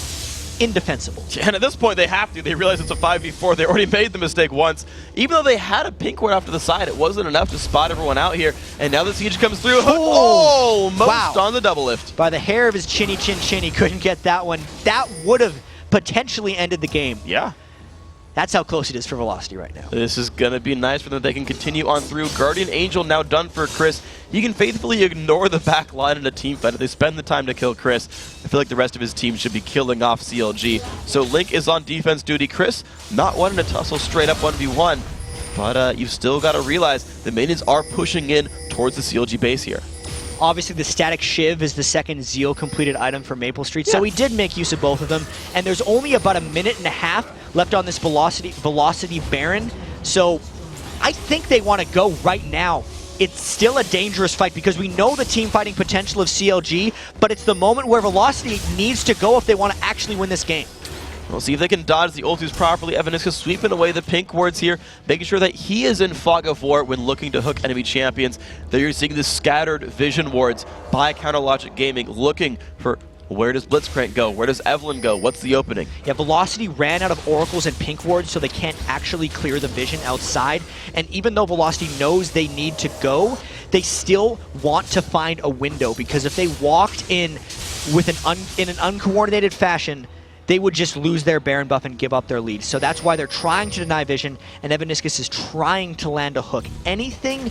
indefensible. And at this point they have to. They realize it's a 5v4. They already made the mistake once. Even though they had a pink ward off to the side, it wasn't enough to spot everyone out here. And now the siege comes through. Almost on the double lift. By the hair of his chinny chin chin, he couldn't get that one. That would have potentially ended the game. Yeah. That's how close it is for Velocity right now. This is going to be nice for them. They can continue on through. Guardian Angel now done for Chris. He can faithfully ignore the back line in a team fight. If they spend the time to kill Chris, I feel like the rest of his team should be killing off CLG. So Link is on defense duty. Chris not wanting to tussle straight up 1v1, but you've still got to realize the minions are pushing in towards the CLG base here. Obviously, the Static Shiv is the second Zeal completed item for Maple Street, so he did make use of both of them. And there's only about a minute and a half left on this Velocity Baron, so I think they want to go right now. It's still a dangerous fight because we know the team fighting potential of CLG, but it's the moment where Velocity needs to go if they want to actually win this game. We'll see if they can dodge the ultis properly. Evaniscus sweeping away the pink wards here, making sure that he is in fog of war when looking to hook enemy champions. There you're seeing the scattered vision wards by Counterlogic Gaming, looking for where does Blitzcrank go? Where does Evelyn go? What's the opening? Yeah, Velocity ran out of oracles and pink wards, so they can't actually clear the vision outside. And even though Velocity knows they need to go, they still want to find a window, because if they walked in with in an uncoordinated fashion, they would just lose their Baron buff and give up their lead. So that's why they're trying to deny vision, and Evaniscus is trying to land a hook. Anything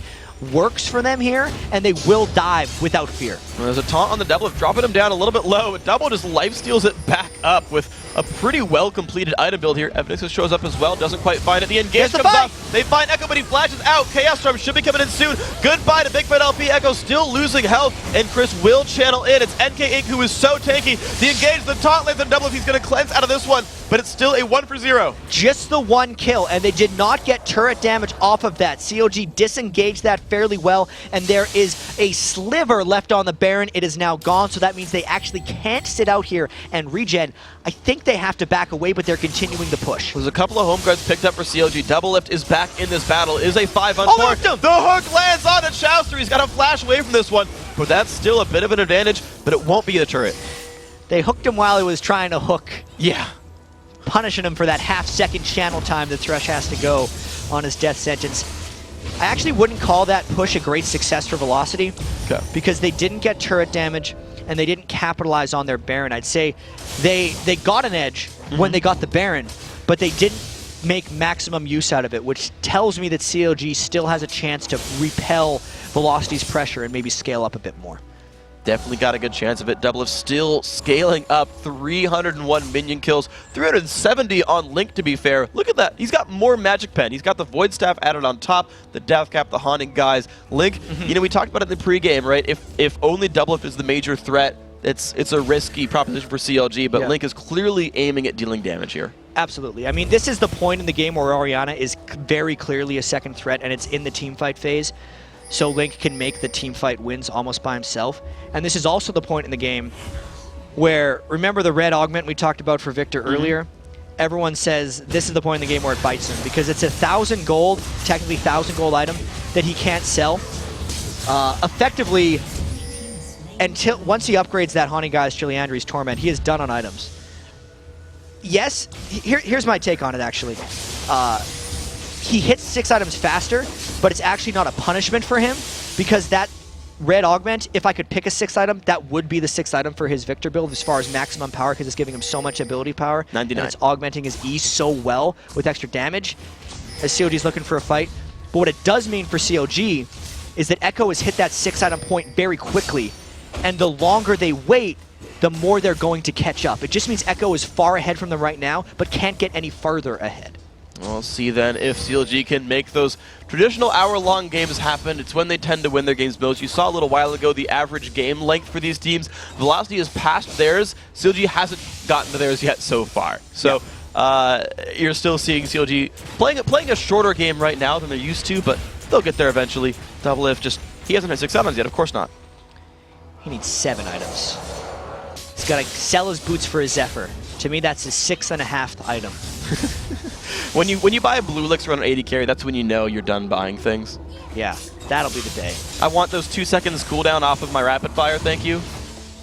works for them here, and they will dive without fear. Well, there's a taunt on the Double, dropping him down a little bit low. Double just lifesteals it back up with a pretty well-completed item build here. Evaniscus shows up as well, doesn't quite find it. The engage comes up. They find Echo, but he flashes out. Chaos Storm should be coming in soon. Goodbye to Big Fat LP. Echo still losing health, and Chris will channel in. It's NK Inc. who is so tanky. The engage, the taunt lands on Double. He's going to cleanse out of this one, but it's still a 1-for-0. Just the one kill, and they did not get turret damage off of that. COG disengaged that fairly well, and there is a sliver left on the Baron. It is now gone, so that means they actually can't sit out here and regen. I think they have to back away, but they're continuing to push. There's a couple of home guards picked up for CLG. Doublelift is back in this battle. It is a 5-on-4. The hook lands on a Chowster. He's got to flash away from this one, but that's still a bit of an advantage, but it won't be the turret. They hooked him while he was trying to hook. Yeah. Punishing him for that half-second channel time that Thresh has to go on his death sentence. I actually wouldn't call that push a great success for Velocity, because they didn't get turret damage and they didn't capitalize on their Baron. I'd say they got an edge when they got the Baron, but they didn't make maximum use out of it, which tells me that CLG still has a chance to repel Velocity's pressure and maybe scale up a bit more. Definitely got a good chance of it. Doublelift still scaling up. 301 minion kills, 370 on Link, to be fair. Look at that. He's got more Magic Pen. He's got the Void Staff added on top, the Death Cap, the Haunting Guys. Link, you know, we talked about it in the pregame, right? If only Doublelift is the major threat, it's a risky proposition for CLG, but Link is clearly aiming at dealing damage here. Absolutely. I mean, this is the point in the game where Orianna is very clearly a second threat, and it's in the teamfight phase. So Link can make the teamfight wins almost by himself. And this is also the point in the game where, remember the red augment we talked about for Victor earlier? Everyone says this is the point in the game where it bites him, because it's 1,000 gold, technically 1,000 gold item, that he can't sell. Effectively, once he upgrades that Haunting Guy's Chiliandry's Torment, he is done on items. Yes, here's my take on it, actually. He hits 6 items faster, but it's actually not a punishment for him, because that red augment, if I could pick a 6th item, that would be the 6th item for his Victor build as far as maximum power, because it's giving him so much ability power. 99. And it's augmenting his E so well with extra damage, as CLG's looking for a fight. But what it does mean for CLG is that Echo has hit that 6 item point very quickly, and the longer they wait, the more they're going to catch up. It just means Echo is far ahead from them right now, but can't get any further ahead. We'll see then if CLG can make those traditional hour-long games happen. It's when they tend to win their games most. You saw a little while ago the average game length for these teams. Velocity has passed theirs. CLG hasn't gotten to theirs yet so far. So you're still seeing CLG playing a shorter game right now than they're used to, but they'll get there eventually. Doublelift he hasn't had 6 items yet, of course not. He needs 7 items. He's got to sell his boots for his Zephyr. To me, that's his 6.5th item. When you buy a blue elixir on an 80 carry, that's when you know you're done buying things. Yeah, that'll be the day. I want those 2 seconds cooldown off of my rapid fire, thank you.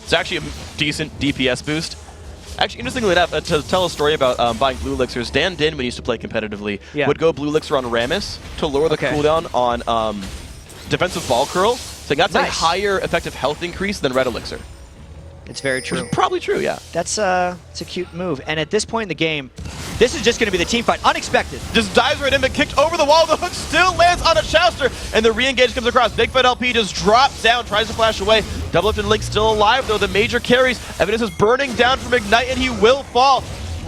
It's actually a decent DPS boost. Actually, interestingly enough, to tell a story about buying blue elixirs, Dan Din, when he used to play competitively, would go blue elixir on Rammus to lower the cooldown on defensive ball curl. So that's a higher effective health increase than red elixir. It's very true. Which is probably true, yeah. It's a cute move. And at this point in the game, this is just going to be the team fight. Unexpected. Just dives right in, but kicked over the wall. The hook still lands on a Chouster, and the re-engage comes across. Big Fight LP just drops down, tries to flash away. Doublelift and Link still alive, though. The major carries. Evidence is burning down from Ignite, and he will fall.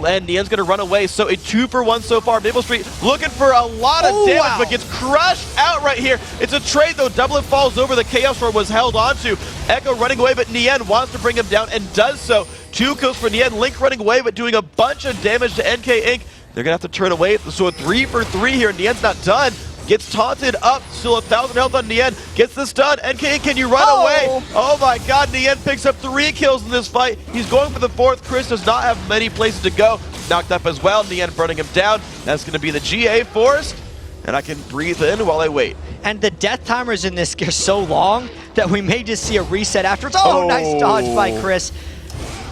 And Nian's going to run away, so a 2-for-1 so far. Maple Street looking for a lot of damage, but gets crushed out right here. It's a trade, though. Doublelift falls over. The Chaos Sword was held onto. Echo running away, but Nian wants to bring him down and does so. 2 kills for Nian. Link running away, but doing a bunch of damage to NK Inc. They're going to have to turn away, so a 3-for-3 here. Nian's not done. Gets taunted up, still 1,000 health on Nian, gets the stun. NK, can you run away? Oh my god, Nian picks up 3 kills in this fight. He's going for the 4th. Chris does not have many places to go. Knocked up as well, Nian burning him down. That's going to be the GA forced, and I can breathe in while I wait. And the death timers in this are so long that we may just see a reset afterwards. Oh, nice dodge by Chris.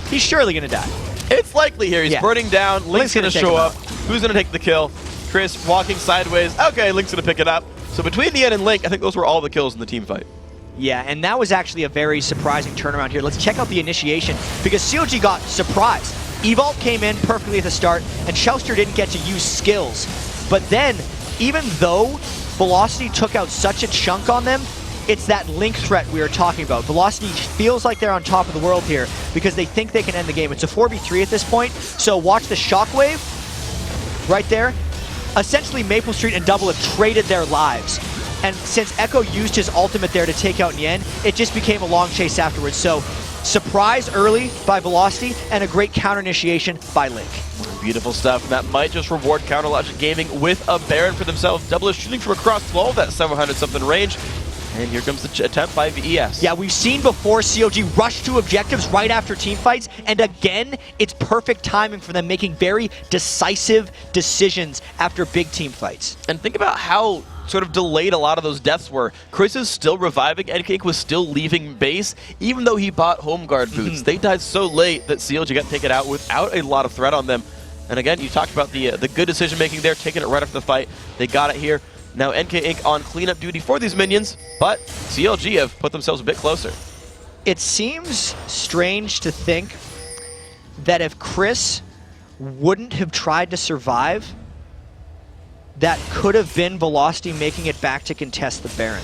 He's surely going to die. It's likely here. He's burning down. Link's going to show up. Who's going to take the kill? Chris walking sideways. Okay, Link's going to pick it up. So between Nian and Link, I think those were all the kills in the team fight. Yeah, and that was actually a very surprising turnaround here. Let's check out the initiation, because CLG got surprised. Evault came in perfectly at the start, and Chouster didn't get to use skills. But then, even though Velocity took out such a chunk on them, it's that Link threat we were talking about. Velocity feels like they're on top of the world here, because they think they can end the game. It's a 4v3 at this point, so watch the Shockwave right there. Essentially, Maple Street and Doublelift traded their lives. And since Echo used his ultimate there to take out Nian, it just became a long chase afterwards. So, surprise early by Velocity, and a great counter initiation by Link. Beautiful stuff. And that might just reward Counter Logic Gaming with a Baron for themselves. Doublelift shooting from across 12, that 700-something range. And here comes the attempt by VES. Yeah, we've seen before CLG rush to objectives right after team fights, and again, it's perfect timing for them making very decisive decisions after big team fights. And think about how sort of delayed a lot of those deaths were. Chris is still reviving, NK was still leaving base, even though he bought home guard boots. They died so late that CLG got taken out without a lot of threat on them. And again, you talked about the good decision making there, taking it right after the fight. They got it here. Now NK Inc. on cleanup duty for these minions, but CLG have put themselves a bit closer. It seems strange to think that if Chris wouldn't have tried to survive, that could have been Velocity making it back to contest the Baron.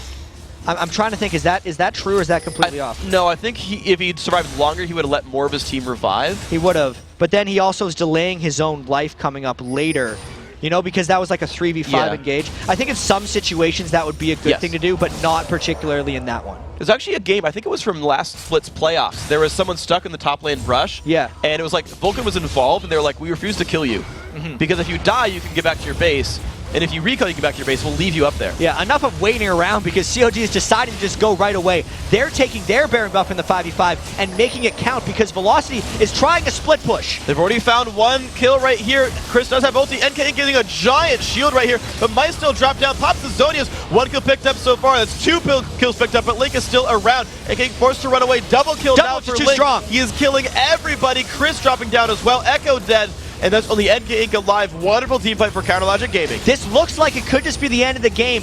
I'm trying to think, is that true or is that completely off? No, I think if he'd survived longer, he would have let more of his team revive. He would have. But then he also is delaying his own life coming up later, you know, because that was like a 3v5 engage. I think in some situations that would be a good thing to do, but not particularly in that one. There's actually a game, I think it was from last Split's playoffs. There was someone stuck in the top lane brush. Yeah. And it was like Vulcan was involved, and they were like, we refuse to kill you. Because if you die, you can get back to your base. And if you recall, you get back to your base, we'll leave you up there. Yeah, enough of waiting around because COG is deciding to just go right away. They're taking their Baron buff in the 5v5 and making it count because Velocity is trying a split push. They've already found one kill right here. Chris does have ulti. NK getting a giant shield right here, but might still drop down. Pops the Zonius. One kill picked up so far. That's 2 kills picked up, but Link is still around and getting forced to run away. Double kill now for Link. Strong. He is killing everybody. Chris dropping down as well. Echo dead. And that's only NK Inc. alive. Wonderful team fight for Counter Logic Gaming. This looks like it could just be the end of the game.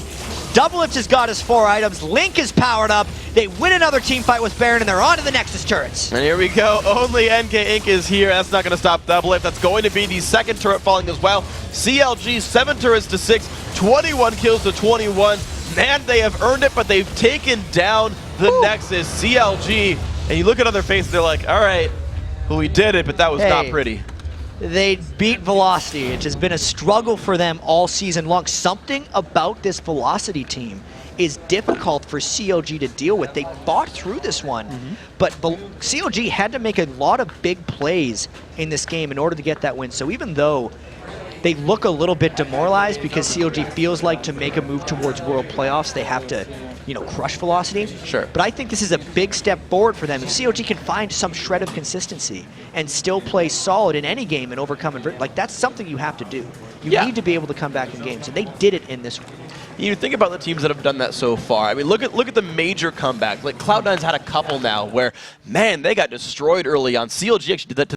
Doublelift has got his 4 items. Link is powered up. They win another team fight with Baron, and they're on to the Nexus turrets. And here we go. Only NK Inc. is here. That's not going to stop Doublelift. That's going to be the second turret falling as well. CLG, 7 turrets to 6, 21 kills to 21. Man, they have earned it, but they've taken down the Nexus. CLG, and you look at their faces, they're like, all right, well, we did it, but that was not pretty. They beat Velocity. It has been a struggle for them all season long. Something about this Velocity team is difficult for CLG to deal with. They fought through this one, but CLG had to make a lot of big plays in this game in order to get that win. So even though they look a little bit demoralized because CLG feels like to make a move towards World Playoffs, they have to, you know, crush Velocity. Sure. But I think this is a big step forward for them. If CLG can find some shred of consistency and still play solid in any game and overcome it, like that's something you have to do. You need to be able to come back in games, and they did it in this one. You think about the teams that have done that so far. I mean, look at the major comebacks. Like Cloud9's had a couple now where, man, they got destroyed early on. CLG actually did that to